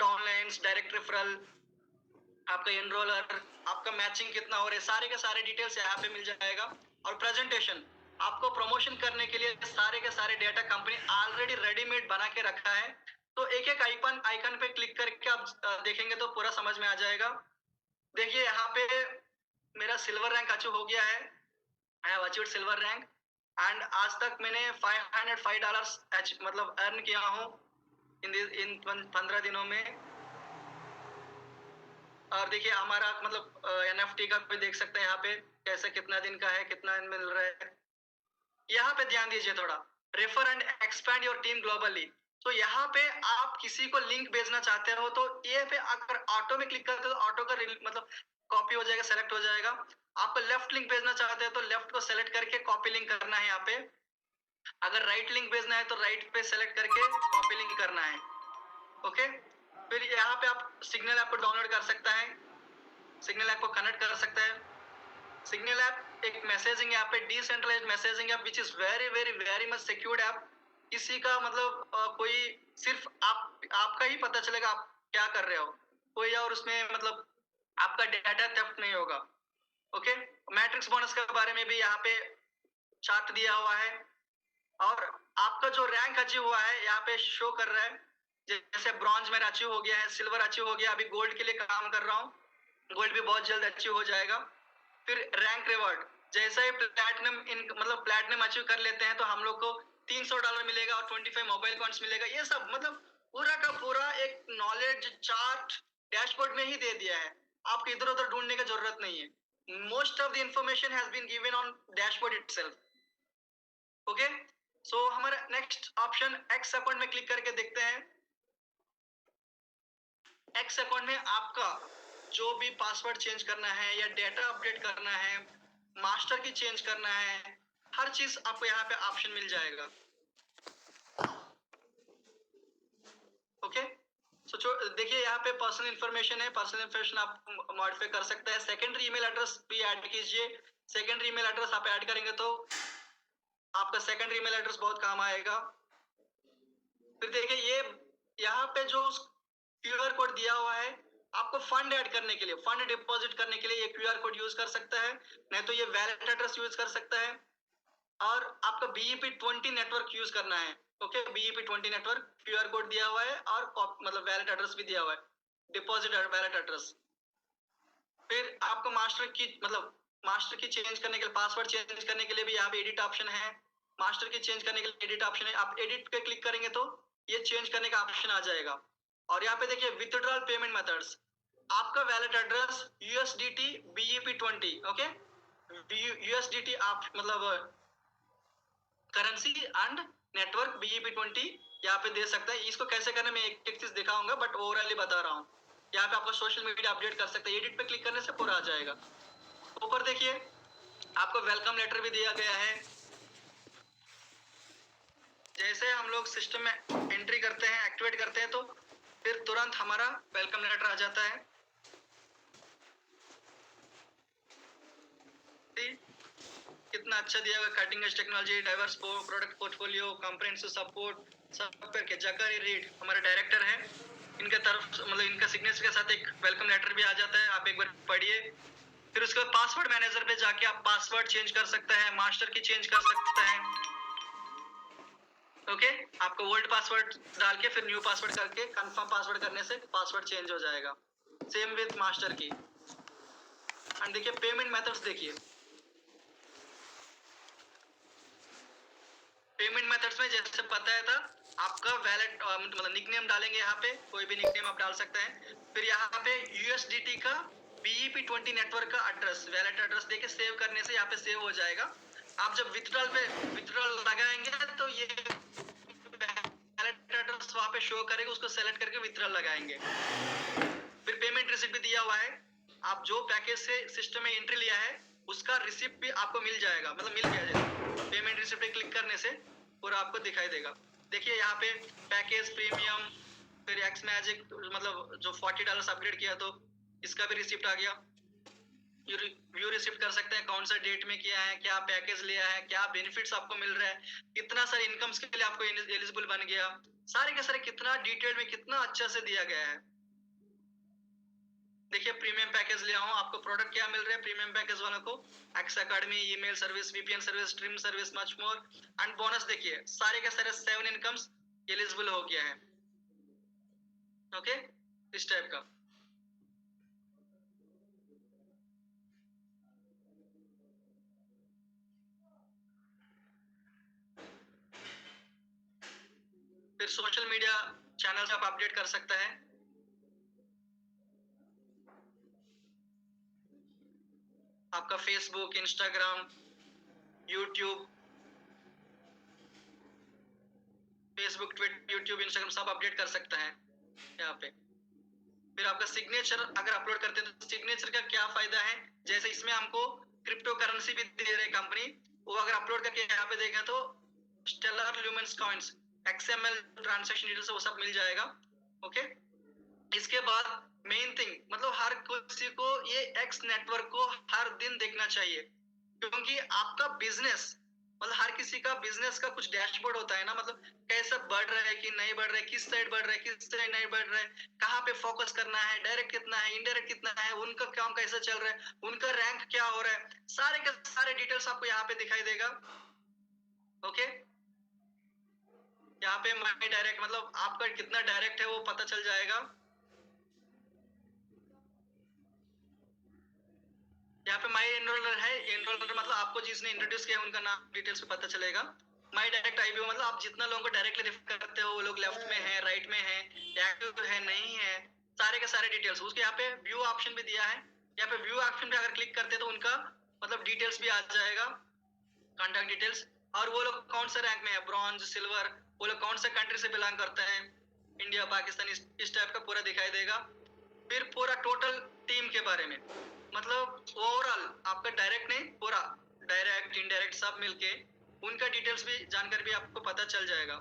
Downlines, direct referral, आपका एनरोलर, आपका matching कितना हो रहा है, सारे के सारे डिटेल्स यहाँ पे मिल जाएगा। और प्रेजेंटेशन, आपको प्रमोशन करने के लिए सारे के सारे डेटा कंपनी ऑलरेडी रेडीमेड बना के रखा है। तो एक एक आइकन पे क्लिक करके आप देखेंगे तो पूरा समझ में आ जाएगा। देखिए यहाँ पे मेरा सिल्वर रैंक अचीव हो गया है, I have achieved silver rank and आज तक मैंने $505 मतलब अर्न किया हूँ इन 15 दिनों में। और देखिए हमारा मतलब NFT का भी देख सकते हैं यहाँ पे कैसे कितना दिन का है, कितना मिल रहा है। यहाँ पे ध्यान दीजिए थोड़ा, refer and expand your team globally. तो यहाँ पे आप किसी को लिंक भेजना चाहते हो तो ये पे अगर ऑटो में क्लिक करते हो तो ऑटो का मतलब कॉपी हो जाएगा, सेलेक्ट हो जाएगा। आपको लेफ्ट लिंक भेजना चाहते हो तो लेफ्ट को सेलेक्ट करके कॉपी लिंक करना है यहाँ पे। अगर राइट लिंक भेजना है तो राइट पे सेलेक्ट करके कॉपी लिंक करना है। ओके, फिर यहाँ पे आप सिग्नल ऐप को डाउनलोड कर सकता है, सिग्नल ऐप को कनेक्ट कर सकता है। सिग्नल ऐप एक मैसेजिंग ऐप है, decentralised messaging app which is very very very much secured app. किसी का मतलब कोई सिर्फ आपका ही पता चलेगा आप क्या कर रहे हो, कोई और उसमें मतलब आपका डेटा थेफ्ट नहीं होगा। ओके, मैट्रिक्स बोनस के बारे में भी यहाँ पे चार्ट दिया हुआ है और आपका जो रैंक अचीव हुआ है यहाँ पे शो कर रहा है। जैसे ब्रॉन्ज मेरा अचीव हो गया है, सिल्वर अचीव हो गया, अभी गोल्ड के लिए काम कर रहा हूँ, गोल्ड भी बहुत जल्द अचीव हो जाएगा। फिर रैंक रिवॉर्ड, जैसा ही प्लैटिनम मतलब प्लैटिनम अचीव कर लेते हैं तो हम लोग को $300 मिलेगा और 25 मोबाइल कॉइंस मिलेगा। ये सब मतलब पूरा का पूरा एक नॉलेज चार्ट डैशबोर्ड में ही दे दिया है, आपको इधर उधर ढूंढने की जरूरत नहीं है। Most of the information has been given on dashboard itself. Okay, so हमारा नेक्स्ट ऑप्शन एक्स अकाउंट में क्लिक करके देखते हैं। एक्स अकाउंट में आपका जो भी पासवर्ड चेंज करना है या डेटा अपडेट करना है, मास्टर की चेंज करना है, हर चीज आपको यहाँ पे ऑप्शन मिल जाएगा। ओके, सो देखिए यहाँ पे पर्सनल इंफॉर्मेशन है, पर्सनल इंफॉर्मेशन आप मॉडिफाई कर सकते हैं। सेकेंडरी ईमेल एड्रेस भी ऐड कीजिए, सेकेंडरी ईमेल एड्रेस आप ऐड करेंगे तो आपका सेकेंडरी ईमेल एड्रेस बहुत काम आएगा। फिर देखिए ये यहाँ पे जो क्यूआर कोड दिया हुआ है, आपको फंड ऐड करने के लिए, फंड डिपॉजिट करने के लिए ये क्यूआर कोड यूज कर सकता है, नहीं तो ये वैलेट एड्रेस यूज कर सकता है। और आपका BEP20 नेटवर्क यूज करना है। Okay, BEP20 network QR code दिया हुआ है और मतलब वैलेट एड्रेस भी दिया हुआ है, डिपॉजिट और वैलेट एड्रेस। फिर आपको मास्टर की मतलब मास्टर की चेंज करने के लिए, पासवर्ड चेंज करने के लिए भी यहाँ पे एडिट ऑप्शन है। मास्टर की चेंज करने के लिए एडिट ऑप्शन है, आप एडिट पे क्लिक करेंगे तो ये चेंज करने का ऑप्शन आ जाएगा। और यहाँ पे देखिए विथड्रॉल पेमेंट मेथड्स, आपका wallet address USDT BEP20। Okay, USDT आप मतलब करेंसी एंड नेटवर्क BEP20 यहाँ पे दे सकता है। इसको कैसे करना मैं एक एक चीज दिखाऊंगा, बट ओवरऑली बता रहा हूँ। यहाँ पे आपको सोशल मीडिया अपडेट कर सकते हैं, एडिट पे क्लिक करने से पूरा आ जाएगा। ऊपर देखिए आपको वेलकम लेटर भी दिया गया है। जैसे हम लोग सिस्टम में एंट्री करते हैं, एक्टिवेट करते हैं, तो फिर तुरंत हमारा वेलकम लेटर आ जाता है। कितना अच्छा दिया हुआ, cutting edge technology, diverse product portfolio, comprehensive support, सब करके जकर रीड हमारे डायरेक्टर हैं, इनके तरफ मतलब इनका सिग्नेचर के साथ एक वेलकम लेटर भी आ जाता है, आप एक बार पढ़िए। फिर उसके बाद पासवर्ड मैनेजर पे जाके आप पासवर्ड चेंज कर सकते हैं, मास्टर की चेंज कर सकते हैं। ओके, आपको ओल्ड पासवर्ड डाल के फिर न्यू पासवर्ड करके कंफर्म पासवर्ड करने से पासवर्ड चेंज हो जाएगा। सेम विद मास्टर की। एंड देखिए पेमेंट मेथड्स, देखिए पेमेंट मेथड्स में जैसे बताया था आपका वैलेट मतलब निकनेम डालेंगे, यहाँ पे कोई भी निकनेम आप डाल सकते हैं। फिर यहाँ पे USDT का BEP20 नेटवर्क का एड्रेस, वैलेट एड्रेस देके सेव करने से यहाँ पे सेव हो जाएगा। आप जब विथड्रॉल पे विथड्रॉल लगाएंगे तो ये वैलेट एड्रेस वहाँ पे शो करेगा, उसको सेलेक्ट करके विथड्रॉल लगाएंगे। फिर पेमेंट रिसिप्ट भी दिया हुआ है, आप जो पैकेज से सिस्टम में एंट्री लिया है उसका रिसिप्ट भी आपको मिल जाएगा, मतलब मिल गया जैसे पेमेंट रिसिप्ट पे क्लिक करने से पूरा आपको दिखाई देगा। देखिए यहाँ पे पैकेज प्रीमियम, फिर एक्स मैजिक मतलब जो $40 अपग्रेड किया तो इसका भी रिसिप्ट आ गया। व्यू रिसिप्ट कर सकते हैं, कौन सा डेट में किया है, क्या पैकेज लिया है, क्या बेनिफिट्स आपको मिल रहा है, कितना सारे इनकम्स के लिए आपको एलिजिबल बन गया, सारे के सारे कितना डिटेल में कितना अच्छा से दिया गया है। देखिए प्रीमियम पैकेज लिया हूं, आपको प्रोडक्ट क्या मिल रहा है प्रीमियम पैकेज वालों को, x academy, email service, VPN service, stream service, much more and bonus. देखिए सारे के सारे 7 इनकम्स एलिजिबल हो गया है। ओके, इस टाइप का। फिर सोशल मीडिया चैनल से आप अपडेट कर सकते हैं। आपका Facebook, Instagram, YouTube, Facebook, Twitter, YouTube, Instagram सब अपडेट कर सकते हैं यहाँ पे। फिर आपका सिग्नेचर अगर अपलोड करते हैं तो सिग्नेचर का क्या फायदा है, जैसे इसमें हमको क्रिप्टो करेंसी भी दे रहे कंपनी, वो अगर अपलोड करके यहाँ पे देखें तो stellar lumens coins, XML transaction details वो सब मिल जाएगा। ओके, इसके बाद मेन थिंग मतलब हर किसी को ये एक्स नेटवर्क को हर दिन देखना चाहिए, क्योंकि आपका बिजनेस मतलब हर किसी का बिजनेस का कुछ डैशबोर्ड होता है ना, मतलब कैसा बढ़ रहा है कि नहीं बढ़ रहा है, किस साइड बढ़ रहा है, किस साइड नहीं बढ़ रहा है, कहाँ पे फोकस करना है, डायरेक्ट कितना है, इनडायरेक्ट कितना है, उनका काम कैसा चल रहा है, उनका रैंक क्या हो रहा है, सारे के सारे डिटेल्स आपको यहाँ पे दिखाई देगा। ओके, यहाँ पे माई डायरेक्ट मतलब आपका कितना डायरेक्ट है वो पता चल जाएगा। यहाँ पे माई एनरोलर है, एनरोलर मतलब आपको जिसने इंट्रोड्यूस किया उनका नाम डिटेल्स पे पता चलेगा। माई डायरेक्ट आईबीओ मतलब आप जितना लोगों को डायरेक्टली रेफर करते हो वो लोग लेफ्ट में है, राइट में है, एक्टिव है, नहीं है, सारे के सारे डिटेल्स। उसके यहाँ पे व्यू ऑप्शन भी दिया है, यहाँ पे व्यू ऑप्शन पे अगर क्लिक करते हैं तो उनका मतलब डिटेल्स भी आ जाएगा, कॉन्टैक्ट डिटेल्स, और वो लोग कौन सा रैंक में है, ब्रॉन्ज, सिल्वर, वो लोग कौन सा कंट्री से बिलोंग करते हैं, इंडिया, पाकिस्तान, इस टाइप का पूरा दिखाई देगा। फिर पूरा टोटल टीम के बारे में मतलब ओवरऑल आपका डायरेक्ट नहीं, पूरा डायरेक्ट इनडायरेक्ट सब मिलके उनका डिटेल्स भी जानकर भी आपको पता चल जाएगा।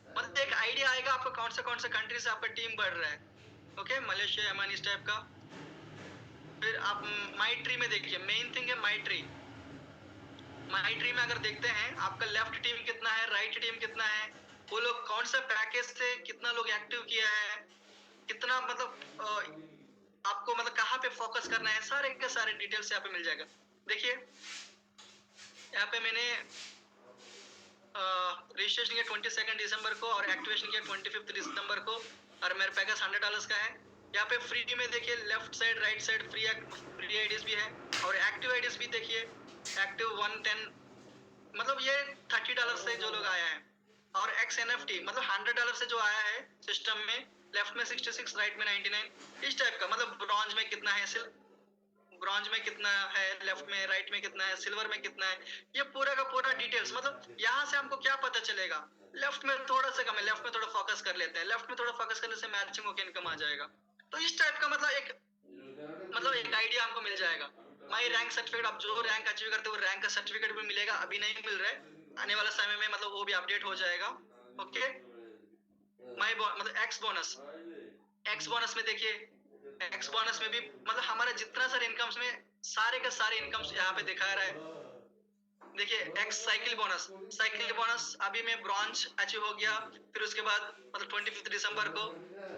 मतलब एक आइडिया आएगा आपको कौन सा कंट्री से आपका टीम बढ़ रहा है। ओके, मलेशिया, यमन, इस टाइप का। फिर आप माई ट्री में देखिए, मेन थिंग है माई ट्री। माई ट्री में अगर देखते हैं आपका लेफ्ट टीम कितना है, राइट टीम कितना है, वो लोग कौन सा पैकेज से कितना लोग एक्टिव किया है, कितना मतलब आपको मतलब कहाँ पे फोकस करना है, सारे के सारे डिटेल्स यहाँ पे मिल जाएगा। देखिए यहाँ पे मैंने रजिस्ट्रेशन किया 22 दिसंबर को और एक्टिवेशन किया 25 दिसंबर को, और मेरे पैकेज $100 का है। यहाँ पे फ्री में देखिए left side right side free IDs भी है, और एक्टिव आईडीज भी देखिए, एक्टिव 110 मतलब ये $30 से जो लोग आया है, और XNFT मतलब $100 से जो आया है सिस्टम में, लेफ्ट में 66, राइट में 99, इस टाइप का। मतलब ब्रॉन्ज में कितना है, ब्रॉन्ज में कितना है, लेफ्ट में, राइट में कितना है, सिल्वर में कितना है, ये पूरा का पूरा डिटेल्स। मतलब यहाँ से हमको क्या पता चलेगा, लेफ्ट में थोड़ा सा कम है, लेफ्ट में थोड़ा फोकस कर लेते हैं, लेफ्ट में थोड़ा फोकस करने से मैचिंग होकर इनकम आ जाएगा। तो इस टाइप का मतलब एक आइडिया हमको मिल जाएगा। माई रैंक सर्टिफिकेट, आप जो रैंक अचीव करते हो रैंक का सर्टिफिकेट भी मिलेगा, अभी नहीं मिल रहा है, आने वाला समय में मतलब वो भी अपडेट हो जाएगा। ओके, माई मतलब एक्स बोनस में देखिए, एक्स बोनस में भी मतलब हमारा जितना सारे इनकम्स में सारे के सारे इनकम्स यहाँ पे दिखा रहा है। देखिए एक्स साइकिल बोनस अभी मैं ब्रॉन्ज अचीव हो गया, फिर उसके बाद मतलब 25 दिसंबर को,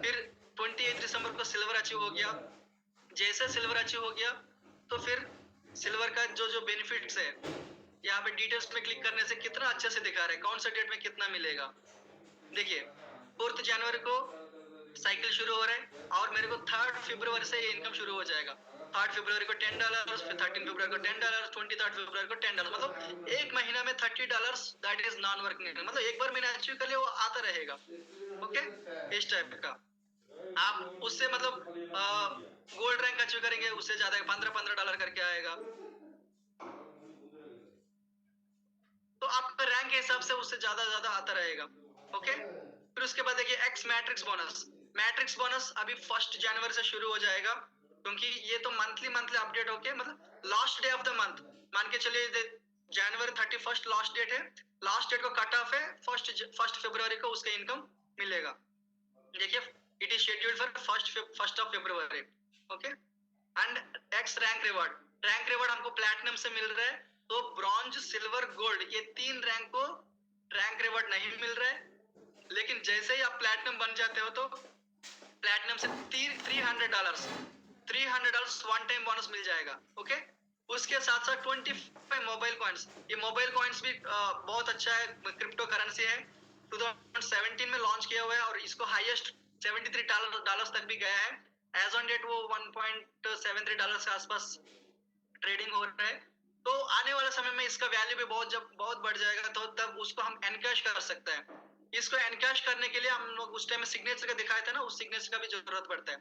फिर 28 दिसंबर को सिल्वर अचीव हो गया। जैसे सिल्वर अचीव हो गया तो फिर सिल्वर का जो जो बेनिफिट्स है यहाँ पे डिटेल्स में क्लिक करने से कितना अच्छे से दिखा रहा है, कौन सा डेट में कितना मिलेगा। देखिए 4 जनवरी को साइकिल शुरू हो रहा है, और मेरे को 3 फरवरी से ये इनकम शुरू हो जाएगा। 3 फरवरी को $10, फिर 13 फरवरी को $10, 23 फरवरी को $10, मतलब एक महीना में $30, that is non working income. मतलब एक बार मैंने अचीव कर लिया वो आता रहेगा। ओके, इस टाइप का। आप उससे मतलब गोल्ड रैंक अचीव करेंगे उससे ज्यादा $15 करके आएगा, तो आपका रैंक के हिसाब से उससे ज्यादा आता रहेगा। ओके, फिर उसके बाद देखिए एक्स मैट्रिक्स बोनस अभी 1 जनवरी से शुरू हो जाएगा, क्योंकि ये तो मंथली अपडेट होके मतलब last day of the month मान के चलिए, जनवरी 31 लास्ट डेट है, लास्ट डेट को कट ऑफ है, फर्स्ट फरवरी को उसका इनकम मिलेगा। देखिए it is scheduled for first of February. Okay, and x rank reward हमको प्लैटिनम से मिल रहा है, तो ब्रॉन्ज, सिल्वर, गोल्ड ये 3 रैंक को रैंक रिवॉर्ड नहीं मिल रहा है, लेकिन जैसे ही आप प्लैटिनम बन जाते हो तो प्लैटिनम से $300 वन टाइम बोनस मिल जाएगा। ओके, उसके साथ साथ 25 मोबाइल कॉइन्स। ये मोबाइल कॉइन्स भी बहुत अच्छा है, क्रिप्टो करेंसी है, 2017 में लॉन्च किया हुआ है और इसको हाईएस्ट $73 तक भी गया है। एज ऑन डेट वो $1.73 के आसपास ट्रेडिंग हो रहा है। तो आने वाले समय में इसका वैल्यू भी बहुत बढ़ जाएगा, तो तब उसको हम एनकैश कर सकते हैं। इसको एनकैश करने के लिए हम लोग उस टाइम में सिग्नेचर का दिखाया था ना, उस सिग्नेचर का भी जरूरत पड़ता है।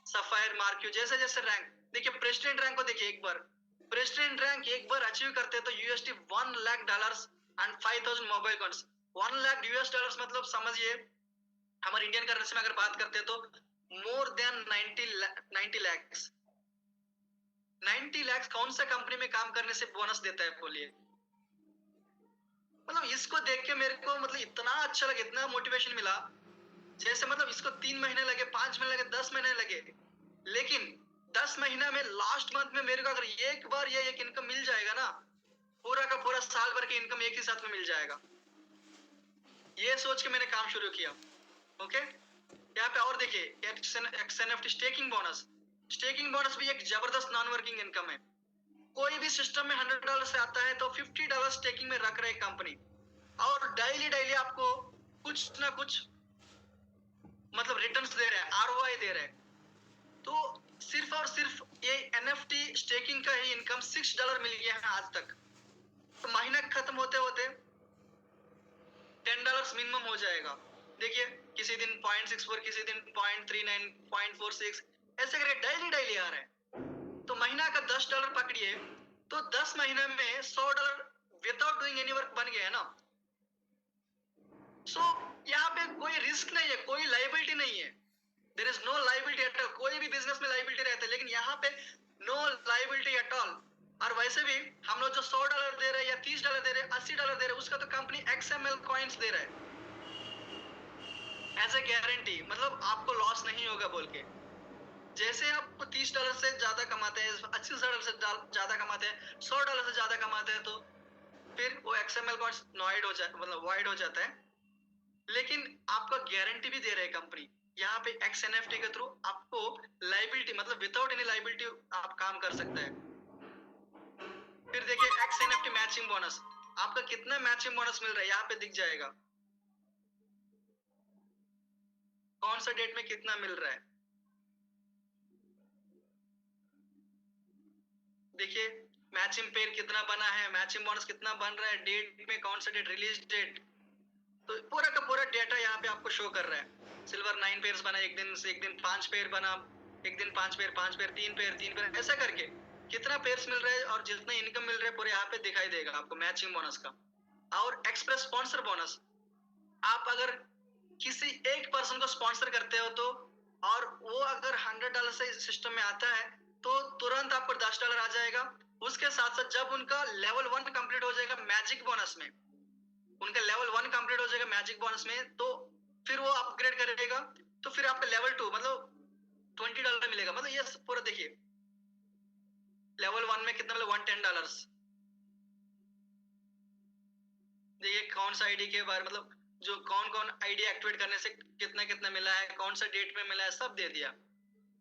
सफायर, मार्क्यू, जैसे जैसे रैंक देखिए, प्रेसिडेंट रैंक को देखिए, एक बार प्रेसिडेंट रैंक एक बार अचीव करते हैं तो $1 lakh and 5000 mobile coins. $1 lakh मतलब समझिए, हमारे इंडियन करेंसी में अगर बात करते हैं तो मोर देन 90 lakhs। 90 lakhs कौन सा कंपनी में काम करने से बोनस देता है बोलिए? मतलब इसको देख के मेरे को मतलब इतना अच्छा लगा, इतना मोटिवेशन मिला। जैसे मतलब इसको 3 महीने लगे, 5 महीने लगे, 10 महीने लगे, लेकिन 10 महीना में लास्ट मंथ में मेरे को अगर एक बार ये एक इनकम मिल जाएगा ना, पूरा का पूरा साल भर की इनकम एक ही साथ में मिल जाएगा। ये सोच के मैंने काम शुरू किया। ओके, यहाँ पे और देखिए XNFT staking bonus. Staking bonus भी एक जबरदस्त नॉन वर्किंग इनकम है। कोई भी सिस्टम में $100 से आता है तो $50 स्टेकिंग में रख रहे कंपनी, और डेली डेली आपको कुछ ना कुछ मतलब रिटर्न्स दे रहे हैं, ROI दे रहे हैं। तो सिर्फ और सिर्फ ये NFT स्टेकिंग का ही इनकम $6 मिल गया है आज तक। तो महीना खत्म होते होते $10 मिनिमम हो जाएगा। देखिए, किसी दिन 0.64, किसी दिन 0.39, 0.46, ऐसे करके डेली डेली आ रहे हैं। तो महीना का $10 पकड़िए, तो 10 महीने में $100 विदाउट डूइंग एनी वर्क बन गया है ना। सो यहाँ पे कोई रिस्क नहीं है, कोई लाइबिलिटी नहीं है। There is no liability at all. कोई भी बिजनेस में लाइबिलिटी रहता है, लेकिन यहाँ पे नो लाइबिलिटी एट ऑल। और वैसे भी हम लोग जो $100 दे रहे हैं या $30 दे रहे हैं, $80 दे रहे हैं, उसका तो कंपनी XML कॉइन्स दे रहा है एज ए गारंटी, मतलब आपको लॉस नहीं होगा बोल के। जैसे आप $30 से ज्यादा कमाते हैं, $80 से ज्यादा कमाते हैं, $100 से ज्यादा कमाते हैं, तो फिर वो XML कॉइन्स नॉइड हो जाता, मतलब वाइड हो जाता है। लेकिन आपका गारंटी भी दे रहे हैं कंपनी। यहाँ पे XNFT के थ्रू आपको लाइबिलिटी, मतलब विदाउट एनी लाइबिलिटी आप काम कर सकते हैं। फिर देखिए XNFT मैचिंग बोनस, आपका कितना मैचिंग बोनस मिल रहा है यहाँ पे दिख जाएगा, कौन सा डेट में कितना मिल रहा है। देखिए मैचिंग पेयर कितना बना है, मैचिंग बोनस कितना बन रहा है, डेट में कौन सा डेट, रिलीज डेट, तो पूरा का पूरा डेटा यहाँ पे आपको शो कर रहा है। सिल्वर 9 पेयर्स बना एक दिन से, एक दिन 5 पेयर बना, एक दिन 5 पेयर, 5 पेयर, 3 पेयर, 3 पेयर, ऐसा करके कितना पेयर्स मिल रहा है और जितना इनकम मिल रहा है पूरे यहाँ पे दिखाई देगा आपको मैचिंग बोनस का। और एक्सप्रेस स्पॉन्सर बोनस, आप अगर किसी एक पर्सन को स्पॉन्सर करते हो तो, और वो अगर $100 से सिस्टम में आता है तो तुरंत आपको $10 आ जाएगा। उसके साथ साथ जब उनका लेवल 1 कंप्लीट हो जाएगा मैजिक बोनस में, उनका लेवल 1 कंप्लीट हो जाएगा मैजिक बोनस में, तो फिर वो अपग्रेड करेगा, तो फिर आपका लेवल 2 मतलब $20 मिलेगा। मतलब ये पूरा देखिए, लेवल 1 में कितना मतलब $110। देखिए कौन सा आईडी के बारे, मतलब जो कौन कौन आईडी एक्टिवेट करने से कितना कितना मिला है, कौन सा डेट में मिला है, सब दे दिया।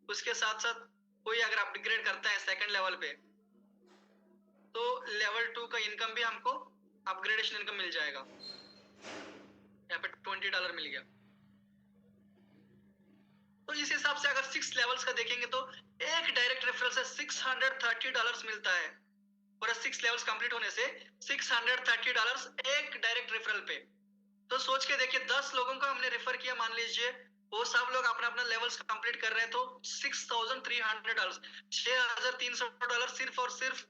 उसके साथ साथ कोई अगर अपग्रेड करता है सेकंड लेवल पे, तो लेवल 2 का इनकम भी हमको अपग्रेडेशन इनकम मिल जाएगा। यहाँ पे $20 मिल गया। तो इस हिसाब से अगर 6 लेवल्स का देखेंगे तो एक डायरेक्ट रेफरल से $630 मिलता है। पूरा 6 लेवल्स कंप्लीट होने से $630 एक डायरेक्ट रेफरल पे। तो सोच के देखिए 10 लोगों को हमने रेफर किया, मान लीजिए वो सब लोग अपना अपना लेवल्स कंप्लीट कर रहे हैं, तो $6,300, $6,300 सिर्फ और सिर्फ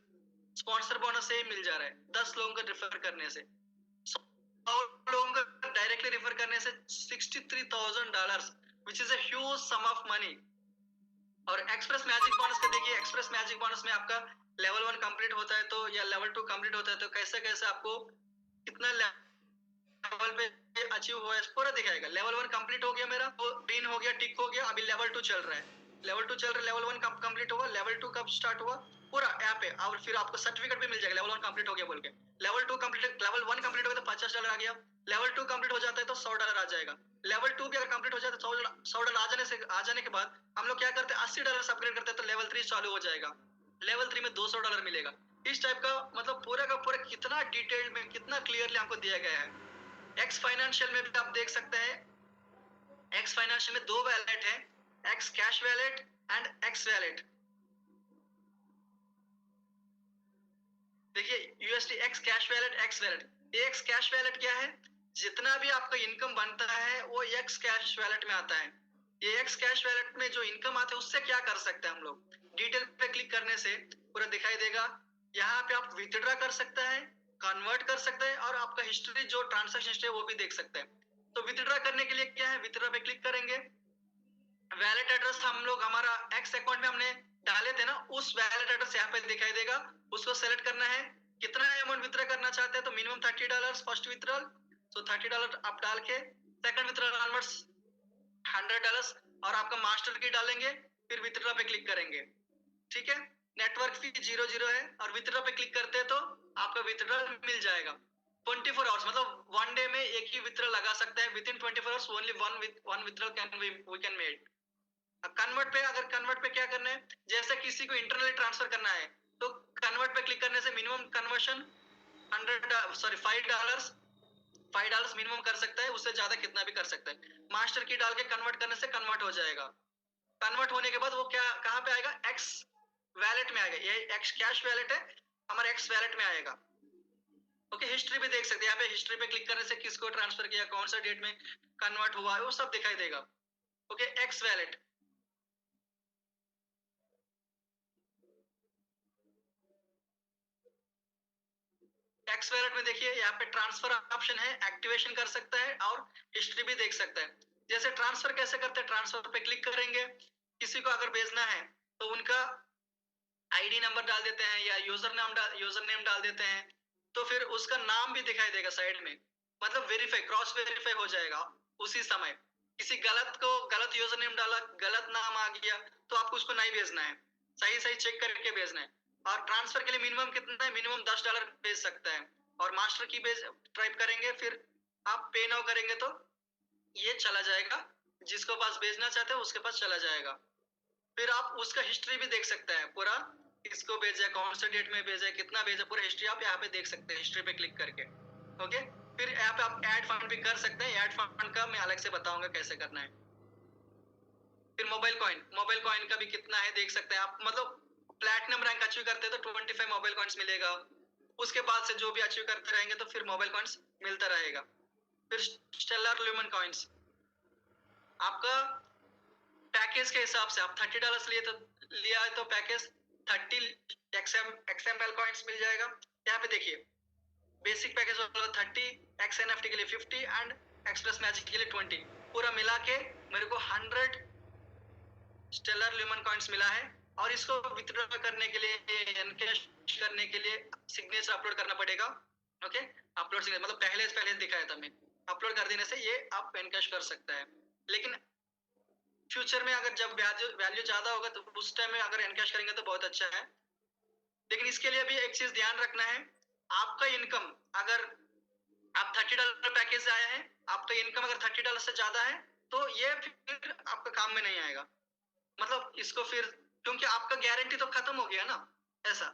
स्पॉन्सर बोनस से ही मिल जा रहा है 10 लोगों को रेफर करने से। 100 लोगों को डायरेक्टली रेफर करने से $63,000, which is a huge sum of money। और एक्सप्रेस मैजिक बोनस का देखिए, एक्सप्रेस मैजिक बोनस में आपका लेवल 1 कंप्लीट होता है तो, या लेवल 2 कंप्लीट होता है तो कैसे कैसे आपको कितना लेवल पे अचीव हुआ है पूरा दिखाएगा। लेवल 1 कंप्लीट हो गया मेरा, तो ग्रीन हो गया, टिक हो गया, अभी लेवल 2 चल रहा है, लेवल 2 चल रहा है, लेवल 1 कब कंप्लीट होगा, लेवल 2 कब स्टार्ट हुआ, पूरा यहाँ पे। और फिर आपको सर्टिफिकेट भी मिल जाएगा लेवल 1 कंप्लीट हो गया बोल के। लेवल 2 कंप्लीट, लेवल 1 कंप्लीट हो गया तो $50 आ गया, लेवल 2 कंप्लीट हो जाता है तो $100 आ जाएगा। लेवल 2 भी अगर कंप्लीट हो जाए तो $100 आ जाने के बाद हम लोग क्या करते हैं, $80 से अपग्रेड करते हैं तो लेवल 3 चालू हो जाएगा। लेवल 3 में $200 मिलेगा। इस टाइप का मतलब पूरा का पूरा कितना डिटेल में, कितना क्लियरली हमको दिया गया है। एक्स फाइनेंशियल में भी आप देख सकते हैं, एक्स फाइनेंशियल में 2 वैलेट है, X cash wallet and X wallet. देखिए USD X cash wallet, X wallet. ये एक्स कैश वैलेट क्या है, जितना भी आपका इनकम बनता है वो एक्स कैश वैलेट में आता है। ये एक्स कैश वैलेट में जो इनकम आते हैं उससे क्या कर सकते हैं हम लोग, डिटेल पे क्लिक करने से पूरा दिखाई देगा। यहाँ पे आप विथड्रॉ कर सकते हैं, कन्वर्ट कर सकते हैं और आपका हिस्ट्री जो ट्रांजैक्शन हिस्ट्री है वो भी देख सकते हैं। तो विथड्रॉ करने के लिए क्या है, विथड्रॉ पे क्लिक करेंगे। वैलेट एड्रेस हम लोग हमारा एक्स अकाउंट में हमने डाले थे ना, उस वैलेट एड्रेस यहाँ पे दिखाई देगा, उसको सेलेक्ट करना है। कितना अमाउंट विथड्रॉ करना चाहते हैं तो मिनिमम $30 फर्स्ट विथड्रॉल, तो $30 आप डाल के सेकंड विथड्रॉल ऑनवर्ड्स $100 और आपका मास्टर की डालेंगे, फिर विथड्रॉ पे क्लिक करेंगे। ठीक है, नेटवर्क फी 0 है और विथड्रॉ पे क्लिक करते हैं तो आपका विथड्रॉल मिल जाएगा। 24 आवर्स मतलब 1 डे में एक ही विथड्रॉल लगा सकते हैं। Within 24 hours only one withdrawal can we can made. Convert पे, अगर कन्वर्ट पे क्या करना है, जैसे किसी को इंटरनली ट्रांसफर करना है तो कन्वर्ट पे क्लिक करने से मिनिमम कन्वर्शन $5 मिनिमम कर सकता है, उससे ज्यादा कितना भी कर सकता है। मास्टर की डाल के कन्वर्ट करने से कन्वर्ट हो जाएगा। कन्वर्ट होने के बाद वो क्या कहाँ पे आएगा, एक्स वैलेट में आएगा। ये एक्स कैश वैलेट है, हमारे एक्स वैलेट में आएगा। ओके, हिस्ट्री भी देख सकते हैं, यहाँ पे हिस्ट्री पे क्लिक करने से किसको ट्रांसफर किया, कौन सा डेट में कन्वर्ट हुआ है वो सब दिखाई देगा। Okay, x wallet. X wallet में देखिए यहाँ पे ट्रांसफर ऑप्शन है, एक्टिवेशन कर सकता है और हिस्ट्री भी देख सकता है। जैसे ट्रांसफर कैसे करते हैं, ट्रांसफर पे क्लिक करेंगे, किसी को अगर भेजना है तो उनका आईडी नंबर डाल देते हैं या यूजर नेम डाल देते हैं, तो फिर उसका नाम भी दिखाई देगा साइड में, मतलब वेरीफाई, क्रॉस वेरीफाई हो जाएगा उसी समय। किसी गलत को गलत यूजर नेम डाला, गलत नाम आ गया तो आपको उसको नहीं भेजना है, सही सही चेक करके भेजना है। और ट्रांसफर के लिए मिनिमम कितना है, मिनिमम $10 भेज सकता है। और मास्टर की भेज टाइप करेंगे, फिर आप पे नाउ करेंगे तो ये चला जाएगा, जिसको पास भेजना चाहते हैं उसके पास चला जाएगा। फिर आप उसका हिस्ट्री भी देख सकते हैं पूरा, किसको भेजा, कौन से डेट में भेजा, कितना भेजा, पूरा हिस्ट्री आप यहाँ पे देख सकते हैं हिस्ट्री पे क्लिक करके। ओके, फिर यहाँ पे आप ऐड फंड भी कर सकते हैं। ऐड फंड का मैं अलग से बताऊंगा कैसे करना है। फिर मोबाइल कॉइन का भी कितना है देख सकते हैं आप, मतलब प्लैटिनम रैंक अचीव करते हैं तो 25 मोबाइल कॉइन्स मिलेगा। उसके बाद से जो भी अचीव करते रहेंगे तो फिर मोबाइल कॉइन्स मिलता रहेगा। फिर स्टेलर ल्यूमन कॉइन्स, आपका पैकेज के हिसाब से आप $30 लिया है तो पैकेज 30 XML कॉइन्स मिल जाएगा। यहाँ पे देखिए बेसिक पैकेज होगा 30, XNFT के लिए 50 एंड एक्सप्रेस मैजिक के लिए 20, पूरा मिला के मेरे को 100 स्टेलर ल्यूमन कॉइन्स मिला है। और इसको विथड्रॉ करने के लिए, एनकैश करने के लिए सिग्नेचर अपलोड करना पड़ेगा। ओके, अपलोड सिग्नेचर मतलब पहले दिखाया था मैं, अपलोड कर देने से ये आप एनकैश कर सकता है। लेकिन फ्यूचर में अगर जब वैल्यू ज्यादा होगा तो उस टाइम में अगर एनकैश करेंगे तो बहुत अच्छा है। लेकिन इसके लिए भी एक चीज ध्यान रखना है, आपका इनकम अगर आप $30 पैकेज से आया है, आपका इनकम अगर $30 से ज्यादा है तो ये फिर आपका काम में नहीं आएगा। मतलब इसको फिर, क्योंकि आपका गारंटी तो खत्म हो गया ना। ऐसा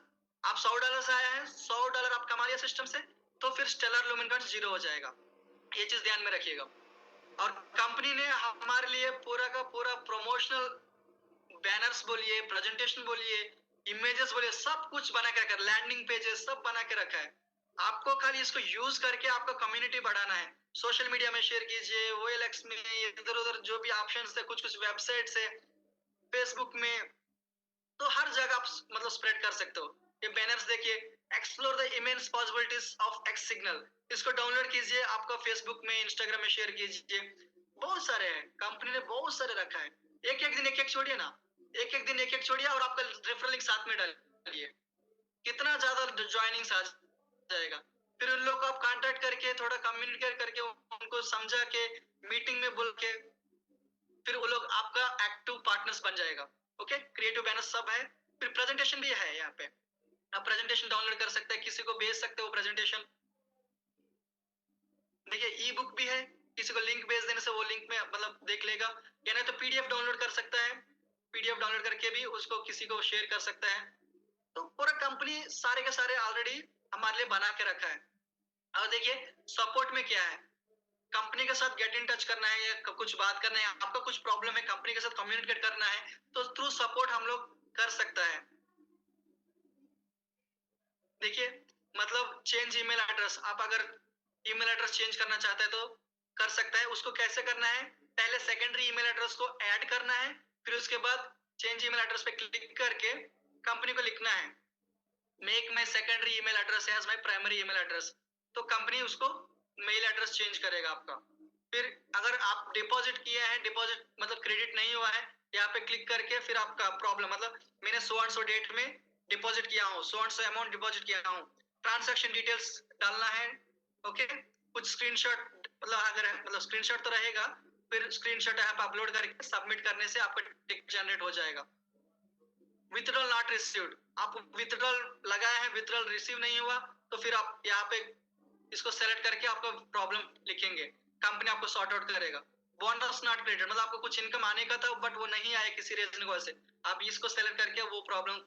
आप $100 से आया है, $100 आप कमा लिया सिस्टम से, तो फिर स्टेलर ल्यूमन कॉइन्स 0 हो जाएगा। ये चीज ध्यान में रखिएगा। और कंपनी ने हमारे लिए पूरा का पूरा प्रमोशनल बैनर्स बोलिए, प्रेजेंटेशन बोलिए, इमेजेस बोलिए, सब कुछ बना के रखा है, लैंडिंग पेजेस सब बना के रखा है। आपको खाली इसको यूज करके आपका कम्युनिटी बढ़ाना है। सोशल मीडिया में शेयर कीजिए, OLX में, इधर उधर जो भी ऑप्शंस है, कुछ कुछ वेबसाइट है, फेसबुक में, तो हर जगह आप मतलब स्प्रेड कर सकते हो। ये बैनर्स देखिए, explore the immense possibilities of x signal, इसको डाउनलोड कीजिए, आपका फेसबुक में, इंस्टाग्राम में शेयर कीजिए। बहुत सारे हैं, कंपनी ने बहुत सारे रखा है। एक एक दिन एक एक छोड़िए ना, एक एक दिन एक एक छोड़िए और आपका रेफरल लिंक साथ में डालिए, कितना ज्यादा ज्वाइनिंग आ जाएगा। फिर उन लोग को आप कांटेक्ट करके, थोड़ा कम्युनिकेट करके, उनको समझा के, मीटिंग में बोल के, फिर वो लोग आपका एक्टिव पार्टनर्स बन जाएगा। ओके, क्रिएटिव बैनर सब है। फिर प्रेजेंटेशन भी है यहाँ पे, आप प्रेजेंटेशन डाउनलोड कर सकते हैं, किसी को भेज सकते हो प्रेजेंटेशन। देखिए ई बुक भी है, किसी को लिंक भेज देने से वो लिंक में मतलब देख लेगा, या नहीं तो पीडीएफ डाउनलोड कर सकता है, पीडीएफ डाउनलोड करके भी उसको किसी को शेयर कर सकता है। तो पूरा कंपनी सारे के सारे ऑलरेडी हमारे लिए बना के रखा है। और देखिए सपोर्ट में क्या है, कंपनी के साथ गेट इन टच करना है या कुछ बात करना है, आपका कुछ प्रॉब्लम है कंपनी के साथ कम्युनिकेट करना है, तो थ्रू सपोर्ट हम लोग कर सकता है। देखिए मतलब चेंज ईमेल एड्रेस, आप अगर ईमेल एड्रेस चेंज करना चाहते हैं तो कर सकता है। उसको कैसे करना है, पहले सेकेंडरी ईमेल एड्रेस को ऐड करना है, फिर उसके बाद चेंज ईमेल एड्रेस पे क्लिक करके कंपनी को लिखना है make my secondary email address as my primary email address, तो कंपनी उसको मेल एड्रेस चेंज करेगा आपका। फिर अगर आप डिपॉजिट किया है, डिपॉजिट मतलब क्रेडिट नहीं हुआ है, यहाँ पे क्लिक करके फिर आपका प्रॉब्लम मतलब मैंने सो एंड सो डेट में डिपॉजिट किया हूँ, so and so amount deposit किया हूँ, ट्रांजैक्शन डिटेल्स डालना है। ओके, कुछ स्क्रीनशॉट मतलब अगर मतलब स्क्रीनशॉट तो रहेगा, फिर स्क्रीनशॉट आप अपलोड करके सबमिट करने से आपका टिकट जनरेट हो जाएगा। विथड्रॉल नॉट रिसीव्ड, आप विथड्रॉल लगाए हैं, विथड्रॉल रिसीव नहीं हुआ, तो फिर आप यहाँ पे इसको सेलेक्ट करके आपका प्रॉब्लम लिखेंगे, कंपनी आपको सॉर्ट आउट करेगा। बोनस नॉट क्रेडिटेड मतलब आपको कुछ इनकम आने का था बट वो नहीं आया किसी रीजन की वजह से, आप इसको सेलेक्ट करके वो प्रॉब्लम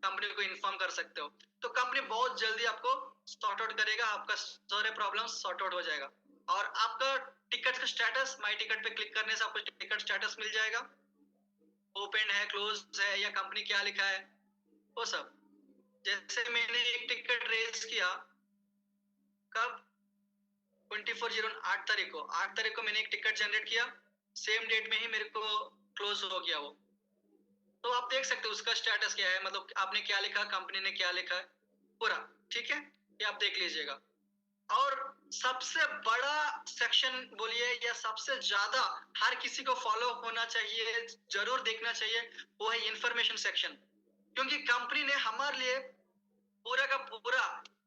कंपनी को इन्फॉर्म कर सकते हो, तो कंपनी बहुत जल्दी आपको सॉर्ट आउट करेगा, आपका सारे प्रॉब्लम सॉर्ट आउट हो जाएगा। और आपका टिकट का स्टेटस, माई टिकट पे क्लिक करने से आपको टिकट स्टेटस मिल जाएगा, ओपन है, क्लोज है, या कंपनी क्या लिखा है वो सब। जैसे मैंने एक टिकट रेज किया कब, 8 तारीख को, 8 तारीख को मैंने एक टिकट जनरेट किया, सेम डेट में ही मेरे को क्लोज हो गया वो। तो आप देख सकते हो उसका स्टेटस क्या है, मतलब आपने क्या लिखा, कंपनी ने क्या लिखा है पूरा, ठीक है, ये आप देख लीजिएगा। और सबसे बड़ा सेक्शन बोलिए या सबसे ज्यादा हर किसी को फॉलो होना चाहिए, जरूर देखना चाहिए, वो है इंफॉर्मेशन सेक्शन। क्योंकि कंपनी ने हमारे लिए पूरा का पूरा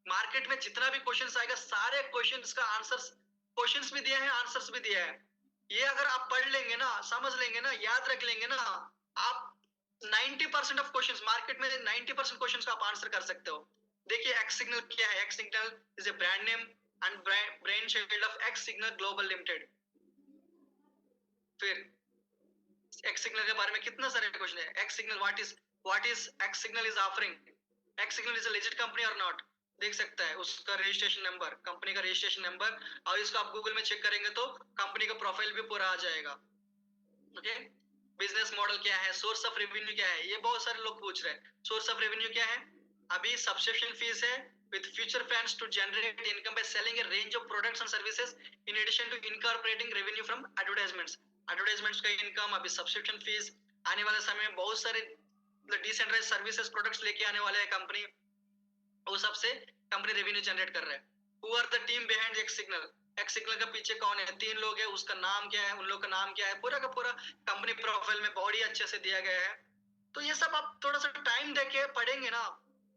मार्केट में जितना भी क्वेश्चंस आएगा सारे क्वेश्चंस का आंसर्स, क्वेश्चंस भी दिए हैं, आंसर्स भी दिए हैं। ये अगर आप पढ़ लेंगे ना, समझ लेंगे ना, याद रख लेंगे ना, आप 90% ऑफ क्वेश्चंस मार्केट में 90% क्वेश्चंस का आप आंसर कर सकते हो। देखिए एक्स सिग्नल क्या है, x signal is a brand name and brain child of x signal global limited. फिर एक्स सिग्नल के बारे में कितना सारे क्वेश्चन है, x signal what is x signal is offering, x signal is a legit company और not, देख सकता है उसका रजिस्ट्रेशन नंबर, कंपनी का रजिस्ट्रेशन नंबर, और इसको आप गूगल में चेक करेंगे तो कंपनी का प्रोफाइल भी पूरा आ जाएगा। ओके, बिजनेस मॉडल क्या है, सोर्स ऑफ रेवेन्यू क्या है, ये बहुत सारे लोग पूछ रहे हैं, सोर्स ऑफ रेवेन्यू क्या है, अभी सब्सक्रिप्शन फीस है with future plans to generate income by selling a range of products and services in addition to incorporating revenue from advertisements, advertisements का इनकम, अभी सब्सक्रिप्शन फीस, आने वाले समय में बहुत सारे डिसेंट्रलाइज्ड सर्विसेज प्रोडक्ट्स लेके आने वाले हैं कंपनी, वो सबसे कंपनी रेवेन्यू जनरेट कर रहा है। Who are the team behind X signal, X signal का पीछे कौन है, 3 लोग है, उसका नाम क्या है, उन लोग का नाम क्या है, पूरा का पूरा कंपनी प्रोफाइल में बॉडी अच्छे से दिया गया है। तो ये सब आप थोड़ा सा टाइम देके पढ़ेंगे ना,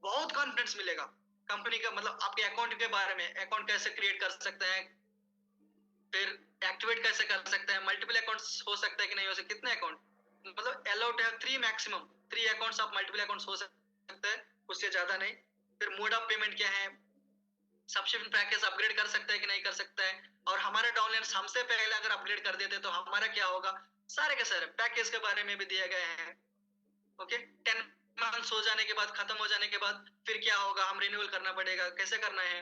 बहुत कॉन्फिडेंस मिलेगा कंपनी का, मतलब आपके अकाउंट के बारे में, अकाउंट कैसे क्रिएट कर सकते हैं, फिर एक्टिवेट कैसे कर सकते हैं, मल्टीपल अकाउंट्स हो सकता है कि नहीं हो सकता, कितने अकाउंट मतलब अलाउड है, 3 मैक्सिमम 3 अकाउंट्स आप मल्टीपल अकाउंट्स हो सकते हैं, उससे ज्यादा नहीं। फिर मोड ऑफ पेमेंट क्या है, सब्सक्रिप्शन पैकेज अपग्रेड कर सकता है कि नहीं कर सकता है, और हमारे डाउनलाइन हमसे पहले अगर अपग्रेड कर देते तो हमारा क्या होगा, सारे के सारे पैकेज के बारे में भी दिया गया है। ओके, 10 मंथ्स हो जाने के बाद, खत्म हो जाने के बाद फिर क्या होगा, हम रिन्यूअल करना पड़ेगा, कैसे करना है।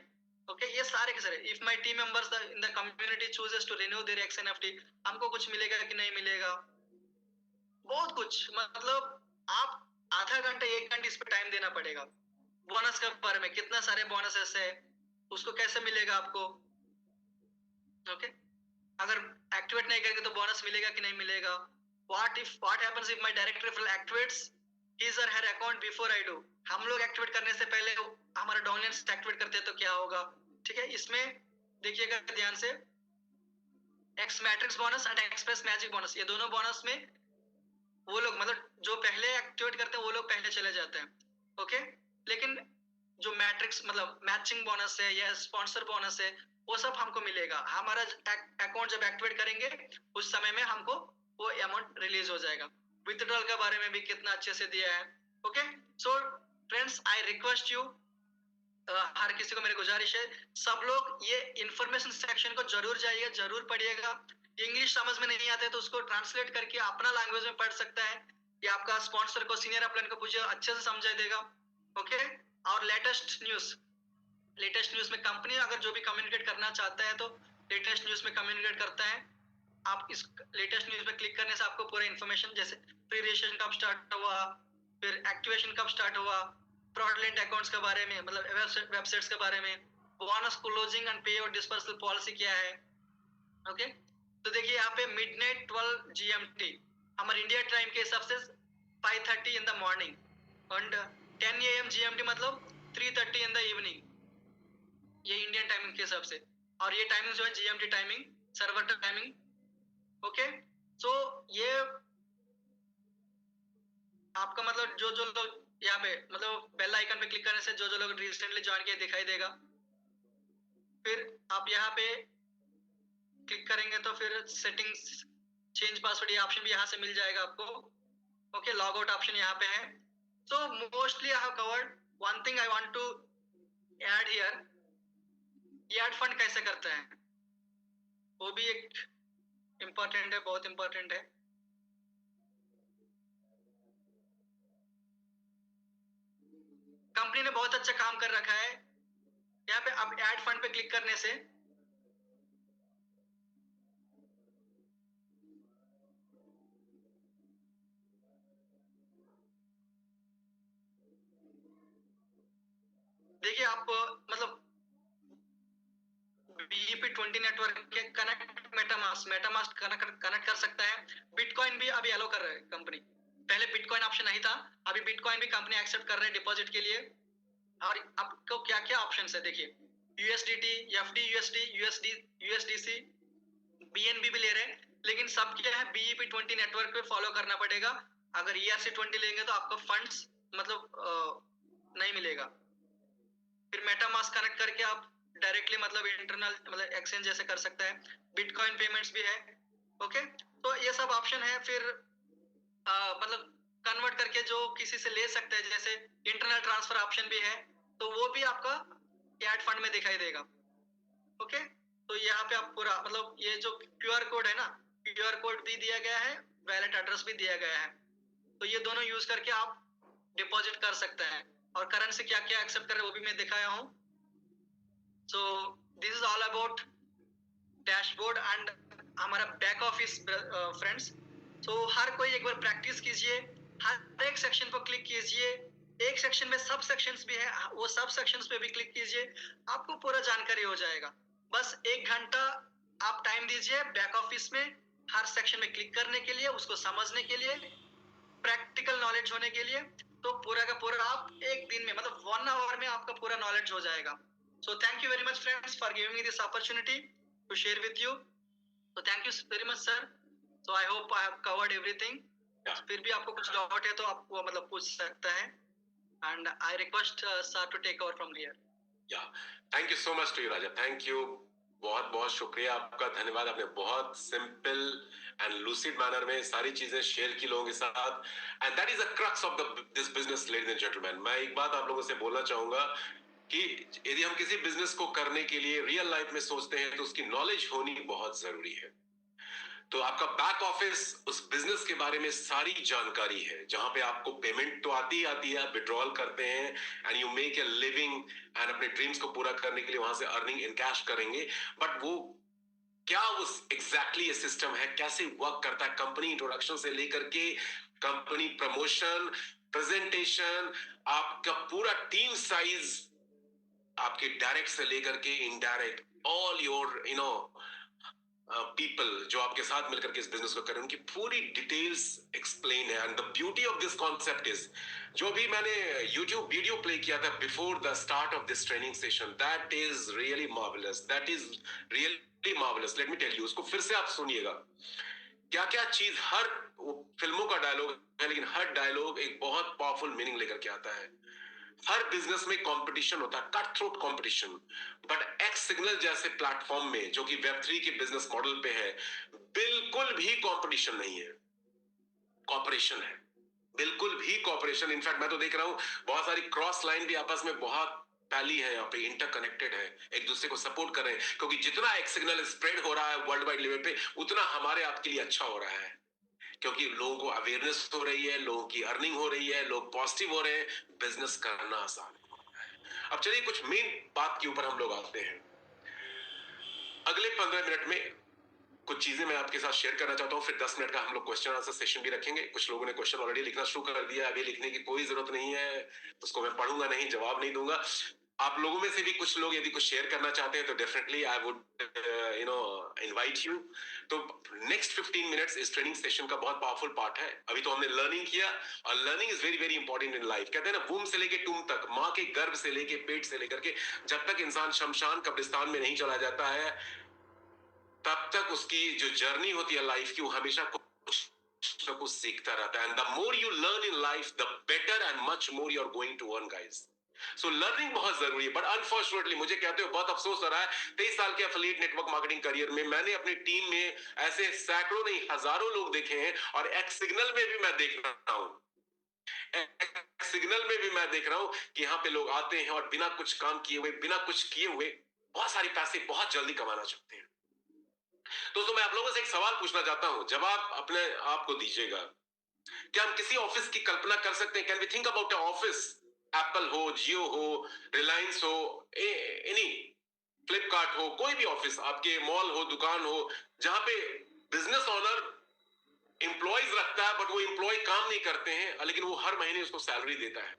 ओके, ये सारे के सारे, if my team members in the community chooses to renew their XNFT, हमको कुछ मिलेगा कि नहीं मिलेगा, बहुत कुछ, मतलब आप आधा घंटा 1 घंटे इस पे टाइम देना पड़ेगा। बोनस के बारे में, कितना सारे बोनसेस है, उसको कैसे मिलेगा आपको। ओके, अगर एक्टिवेट नहीं करेंगे तो बोनस मिलेगा कि नहीं मिलेगा। what happens if my direct referral activates his or her account before I do, हम लोग एक्टिवेट करने से पहले हमारा डाउनलाइन एक्टिवेट करते हैं तो क्या होगा। ठीक है, इसमें देखिएगा ध्यान से, x matrix bonus and express magic bonus, ये दोनों बोनस में वो लोग मतलब जो पहले एक्टिवेट करते हैं वो लोग पहले चले जाते हैं। ओके, लेकिन जो मैट्रिक्स मतलब मैचिंग बोनस है या स्पॉन्सर बोनस है वो सब हमको मिलेगा, हमारा अकाउंट जब एक्टिवेट करेंगे उस समय में हमको वो अमाउंट रिलीज हो जाएगा। विथड्रॉल के बारे में भी कितना अच्छे से दिया है। Okay, so friends I request you हर किसी को मेरी गुजारिश है, सब लोग ये इंफॉर्मेशन सेक्शन को जरूर जाइए, जरूर पढ़िएगा। इंग्लिश समझ में नहीं आते तो उसको ट्रांसलेट करके अपना लैंग्वेज में पढ़ सकता है, या आपका स्पॉन्सर को, सीनियर अपलाइन को पूछिए, अच्छे से समझा देगा। ओके। और लेटेस्ट न्यूज में कंपनी अगर जो भी कम्युनिकेट करना चाहता है तो लेटेस्ट न्यूज में कम्युनिकेट करता है। आप इस लेटेस्ट न्यूज में क्लिक करने से आपको पूरा इन्फॉर्मेशन, जैसे प्री रजिस्ट्रेशन कब स्टार्ट हुआ, फिर एक्टिवेशन कब स्टार्ट हुआ, फ्रॉडलेंट अकाउंट्स के बारे में, मतलब वेबसाइट्स के बारे में, बोनस क्लोजिंग एंड पे और डिस्पर्सल पॉलिसी क्या है। ओके। तो देखिए यहाँ पे मिडनाइट 12 GMT हमारे इंडिया टाइम के हिसाब से 5:30 in the morning, and 10 AM GMT मतलब 3:30 इन द इवनिंग, ये इंडियन टाइमिंग के हिसाब से। और ये टाइमिंग जो है GMT timing, server timing. Okay. So ये आपका मतलब जो जो लोग यहाँ पे मतलब बेल आइकन पे क्लिक करने से जो जो लोग रिसेंटली ज्वाइन किए दिखाई देगा। फिर आप यहाँ पे क्लिक करेंगे तो फिर सेटिंग्स, चेंज पासवर्ड, ये ऑप्शन भी यहाँ से मिल जाएगा आपको। ओके। लॉग आउट ऑप्शन यहाँ पे है। So mostly I have covered. One thing I want to add here, ये ऐड फंड कैसे करते हैं वो भी एक इम्पोर्टेंट है, बहुत इम्पोर्टेंट है। कंपनी ने बहुत अच्छा काम कर रखा है यहाँ पे। अब ऐड फंड पे क्लिक करने से देखिए आप मतलब BEP20 नेटवर्क के कनेक्ट मेटामास्क कनेक्ट कर सकता है। बिटकॉइन भी अभी अलो कर रहा है कंपनी। पहले बिटकॉइन ऑप्शन नहीं था, अभी बिटकॉइन भी कंपनी एक्सेप्ट कर रहे हैं डिपॉजिट के लिए। और आपको क्या क्या ऑप्शन है देखिए, USDT, FD USD, USDC, BNB भी ले रहे हैं, लेकिन सब क्या है BEP20 नेटवर्क पे फॉलो करना पड़ेगा। अगर ERC20 लेंगे तो आपको फंड्स मतलब नहीं मिलेगा। फिर मेटामास्क कनेक्ट करके आप डायरेक्टली मतलब इंटरनल मतलब एक्सचेंज जैसे कर सकता है। बिटकॉइन पेमेंट्स भी है। ओके। तो ये सब ऑप्शन है। फिर मतलब कन्वर्ट करके जो किसी से ले सकते हैं, जैसे इंटरनल ट्रांसफर ऑप्शन भी है, तो वो भी आपका ऐड फंड में दिखाई देगा। ओके। तो यहाँ पे आप पूरा मतलब ये जो QR कोड है ना, QR कोड भी दिया गया है, वैलेट एड्रेस भी दिया गया है, तो ये दोनों यूज करके आप डिपॉजिट कर सकते हैं। और करेंसी क्या क्या एक्सेप्ट कर रहे हैं वो भी मैं दिखाया हूँ। So this is all about dashboard and हमारा बैक ऑफिस फ्रेंड्स। सो हर कोई एक बार प्रैक्टिस कीजिए, हर एक सेक्शन पर क्लिक कीजिए। एक सेक्शन में सब सेक्शंस भी है, वो सब सेक्शंस पे भी क्लिक कीजिए, आपको पूरा जानकारी हो जाएगा। बस 1 घंटा आप टाइम दीजिए बैक ऑफिस में हर सेक्शन में क्लिक करने के लिए, उसको समझने के लिए, प्रैक्टिकल नॉलेज होने के लिए। तो पूरा का पूरा आप एक दिन में मतलब 1 आवर में आपका पूरा नॉलेज हो जाएगा। So thank you very much friends for giving me this opportunity to share with you. So thank you very much sir. So I hope I have covered everything. Yeah. फिर भी आपको कुछ doubt है तो आप वो मतलब पूछ सकता है। And I request sir to take over from here. Yeah. Thank you so much to you Raja. Thank you. बहुत बहुत शुक्रिया आपका, धन्यवाद। आपने बहुत सिंपल एंड लूसिड मैनर में सारी चीजें शेयर की लोगों के साथ, and that is the crux of this business ladies and gentleman. मैं एक बात आप लोगों से बोलना चाहूंगा कि यदि हम किसी बिजनेस को करने के लिए रियल लाइफ में सोचते हैं तो उसकी नॉलेज होनी बहुत जरूरी है। तो आपका बैक ऑफिस उस बिजनेस के बारे में सारी जानकारी है, जहां पे आपको पेमेंट तो आती है, विड्रॉल करते हैं and you make a living and अपने ड्रीम्स को पूरा करने के लिए वहां से अर्निंग इन कैश करेंगे। बट वो क्या उस एग्जैक्टली ये सिस्टम है, कैसे वर्क करता है, कंपनी इंट्रोडक्शन से लेकर के कंपनी प्रमोशन, प्रेजेंटेशन, आपका पूरा टीम साइज, आपके डायरेक्ट से लेकर के इनडायरेक्ट, ऑल योर पीपल जो आपके साथ मिलकर के इस बिजनेस को करें, उनकी पूरी डिटेल्स एक्सप्लेन है। And the beauty of this concept is, जो भी मैंने YouTube वीडियो प्ले किया था before the start of this training session, that is really marvellous, that is really marvellous. Let me tell you, उसको फिर से आप सुनिएगा। क्या क्या चीज, हर फिल्मों का डायलॉग है लेकिन हर डायलॉग एक बहुत पावरफुल मीनिंग लेकर के आता है। हर बिजनेस में कंपटीशन होता है, cut throat competition, but x signal जैसे प्लेटफॉर्म में जो कि Web3 के बिजनेस मॉडल पे है, बिल्कुल भी कंपटीशन नहीं है, कॉपरेशन है, बिल्कुल भी कॉपरेशन। इनफैक्ट मैं तो देख रहा हूं बहुत सारी क्रॉस लाइन भी आपस में बहुत फैली है, यहाँ पे इंटरकनेक्टेड है, एक दूसरे को सपोर्ट कर रहे हैं, क्योंकि जितना एक सिग्नल स्प्रेड हो रहा है वर्ल्ड वाइड लेवल पे, उतना हमारे आपके लिए अच्छा हो रहा है, क्योंकि लोगों को अवेयरनेस हो रही है, लोगों की अर्निंग हो रही है, लोग पॉजिटिव हो रहे हैं, बिजनेस करना आसान हो रहा है। अब चलिए कुछ मेन बात के ऊपर हम लोग आते हैं। अगले 15 मिनट में कुछ चीजें मैं आपके साथ शेयर करना चाहता हूं, फिर 10 मिनट का हम लोग क्वेश्चन आंसर सेशन भी रखेंगे। कुछ लोगों ने क्वेश्चन ऑलरेडी लिखना शुरू कर दिया, अभी लिखने की कोई जरूरत नहीं है, उसको मैं पढ़ूंगा नहीं, जवाब नहीं दूंगा। आप लोगों में से भी कुछ लोग यदि कुछ शेयर करना चाहते हैं तो definitely I would invite you. तो नेक्स्ट 15 मिनट्स इस ट्रेनिंग सेशन का बहुत पावरफुल पार्ट है। अभी तो हमने लर्निंग किया, और learning is very very important in life. कहते हैं ना, वूम से लेके टूम तक, माँ के गर्भ से लेके पेट से लेकर के जब तक इंसान शमशान कब्रिस्तान में नहीं चला जाता है, तब तक उसकी जो जर्नी होती है लाइफ की, वो हमेशा कुछ ना कुछ सीखता रहता है। And the more you learn in life, the better and much more you are going to earn guys. So learning बहुत जरूरी है। बट अनफॉर्चुनेटली मुझे कहते हुए बहुत अफसोस हो रहा है, 23 साल के एफिलिएट नेटवर्क मार्केटिंग करियर में मैंने अपनी टीम में ऐसे सैकड़ों नहीं हजारों लोग देखे हैं, और एक्स सिग्नल में भी मैं देख रहा हूं, सिग्नल में भी मैं देख रहा हूं कि यहाँ पे लोग आते हैं और बिना कुछ काम किए हुए, बिना कुछ किए हुए बहुत सारे पैसे बहुत जल्दी कमाना चाहते हैं। दोस्तों, मैं आप लोगों से एक सवाल पूछना चाहता हूं, जवाब अपने आप को दीजिएगा। क्या हम किसी ऑफिस की कल्पना कर सकते हैं? Can we think about a office? Apple हो, जियो हो, रिलायंस हो, एनी, फ्लिपकार्ट हो, कोई भी ऑफिस, आपके मॉल हो, दुकान हो, जहां पे बिजनेस ऑनर एम्प्लॉयज रखता है, बट वो एम्प्लॉय काम नहीं करते हैं, लेकिन वो हर महीने उसको सैलरी देता है।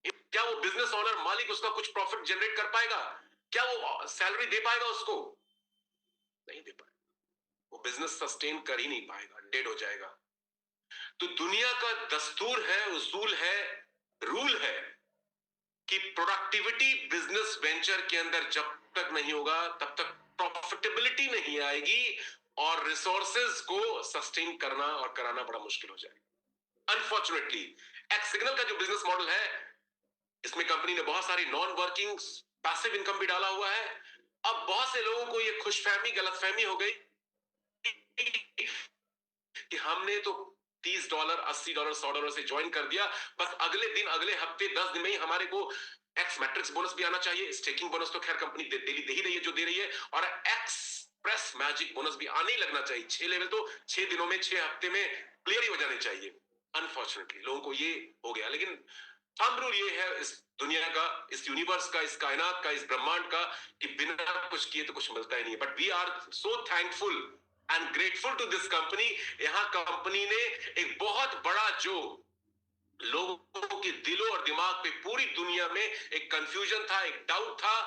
क्या वो बिजनेस ऑनर, मालिक, उसका कुछ प्रॉफिट जनरेट कर पाएगा? क्या वो सैलरी दे पाएगा उसको? नहीं दे पाएगा। वो बिजनेस सस्टेन कर ही नहीं पाएगा, डेड हो जाएगा। तो दुनिया का दस्तूर है, उसूल है, रूल है कि प्रोडक्टिविटी बिजनेस वेंचर के अंदर जब तक नहीं होगा, तब तक प्रॉफिटेबिलिटी नहीं आएगी, और रिसोर्सेज को सस्टेन करना और कराना बड़ा मुश्किल हो जाएगा। अनफॉर्चुनेटली एक्स सिग्नल का जो बिजनेस मॉडल है, इसमें कंपनी ने बहुत सारी नॉन वर्किंग पैसिव इनकम भी डाला हुआ है। अब बहुत से लोगों को ये खुशफहमी, गलतफहमी हो गई कि हमने तो $30, $80, $100 से ज्वाइन कर दिया, बस अगले दिन, अगले हफ्ते, 10 दिन में ही हमारे को एक्स मैट्रिक्स बोनस भी आना चाहिए। स्टेकिंग बोनस तो खैर कंपनी दे ही रही है जो दे रही है, और एक्सप्रेस मैजिक बोनस भी आने ही लगना चाहिए। 6 लेवल तो 6 दिनों में, 6 हफ्ते में क्लियर ही हो जाने चाहिए। अनफॉर्चुनेटली लोगों को ये हो गया, लेकिन थंब रूल ये है इस दुनिया का, इस यूनिवर्स का, इस कायनात का, इस ब्रह्मांड का, कि बिना कुछ किए तो कुछ मिलता ही नहीं है। But we are so thankful and grateful to this company. यहाँ कंपनी ने एक बहुत बड़ा, जो लोगों के दिलों और दिमाग पे पूरी दुनिया में एक कंफ्यूजन था, एक डाउट था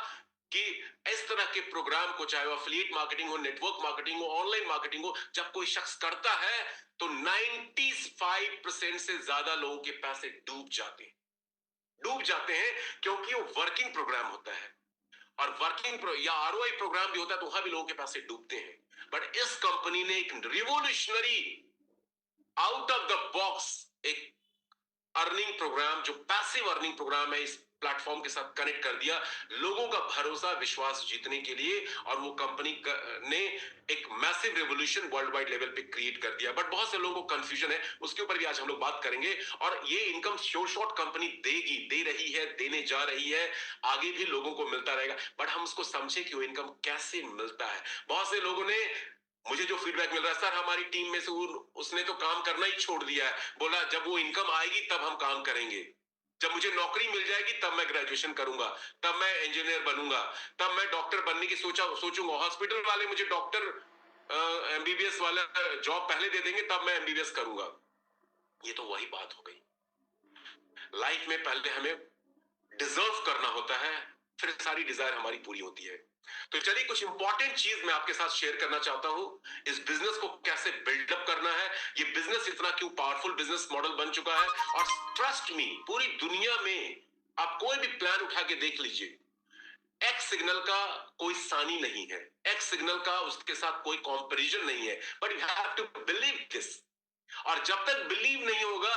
कि इस तरह के प्रोग्राम को, चाहे वो एफिलिएट मार्केटिंग हो, नेटवर्क मार्केटिंग हो, ऑनलाइन मार्केटिंग हो, जब कोई शख्स करता है तो 95% से ज्यादा लोगों के पैसे डूब जाते हैं, क्योंकि वो वर्किंग प्रोग्राम होता है, और वर्किंग या आरओआई प्रोग्राम भी होता है तो वहां भी लोगों के पैसे डूबते हैं। बट इस कंपनी ने एक revolutionary, out of the box एक अर्निंग प्रोग्राम, जो पैसिव अर्निंग प्रोग्राम है, इस प्लेटफॉर्म के साथ कनेक्ट कर दिया, लोगों का भरोसा, विश्वास जीतने के लिए। और वो कंपनी ने एक massive revolution world wide level पे क्रिएट कर दिया। बट बहुत से लोगों को कंफ्यूजन है, उसके ऊपर भी आज हम लोग बात करेंगे। और ये इनकम शॉर्ट कंपनी देगी, दे रही है, देने जा रही है, आगे भी लोगों को मिलता रहेगा। बट हम उसको समझे कि वो इनकम कैसे मिलता है। बहुत से लोगों ने मुझे जो फीडबैक मिल रहा है, सर हमारी टीम में से उसने तो काम करना ही छोड़ दिया है, बोला जब वो इनकम आएगी तब हम काम करेंगे, जब मुझे नौकरी मिल जाएगी तब मैं ग्रेजुएशन करूंगा, तब मैं इंजीनियर बनूंगा, तब मैं डॉक्टर बनने की सोचूंगा, हॉस्पिटल वाले मुझे डॉक्टर एमबीबीएस वाला जॉब पहले दे देंगे, तब मैं एमबीबीएस करूंगा। ये तो वही बात हो गई। लाइफ में पहले हमें डिजर्व करना होता है, फिर सारी डिजायर हमारी पूरी होती है। तो चलिए कुछ इंपॉर्टेंट चीज मैं आपके साथ शेयर करना चाहता हूं, इस बिजनेस को कैसे बिल्डअप करना है, ये बिजनेस इतना क्यों पावरफुल बिजनेस मॉडल बन चुका है। और ट्रस्ट मी, पूरी दुनिया में आप कोई भी प्लान उठा के देख लीजिए, एक्स सिग्नल का कोई सानी नहीं है, एक्स सिग्नल का उसके साथ कोई कंपैरिजन नहीं है। But you have to believe this, और जब तक बिलीव नहीं होगा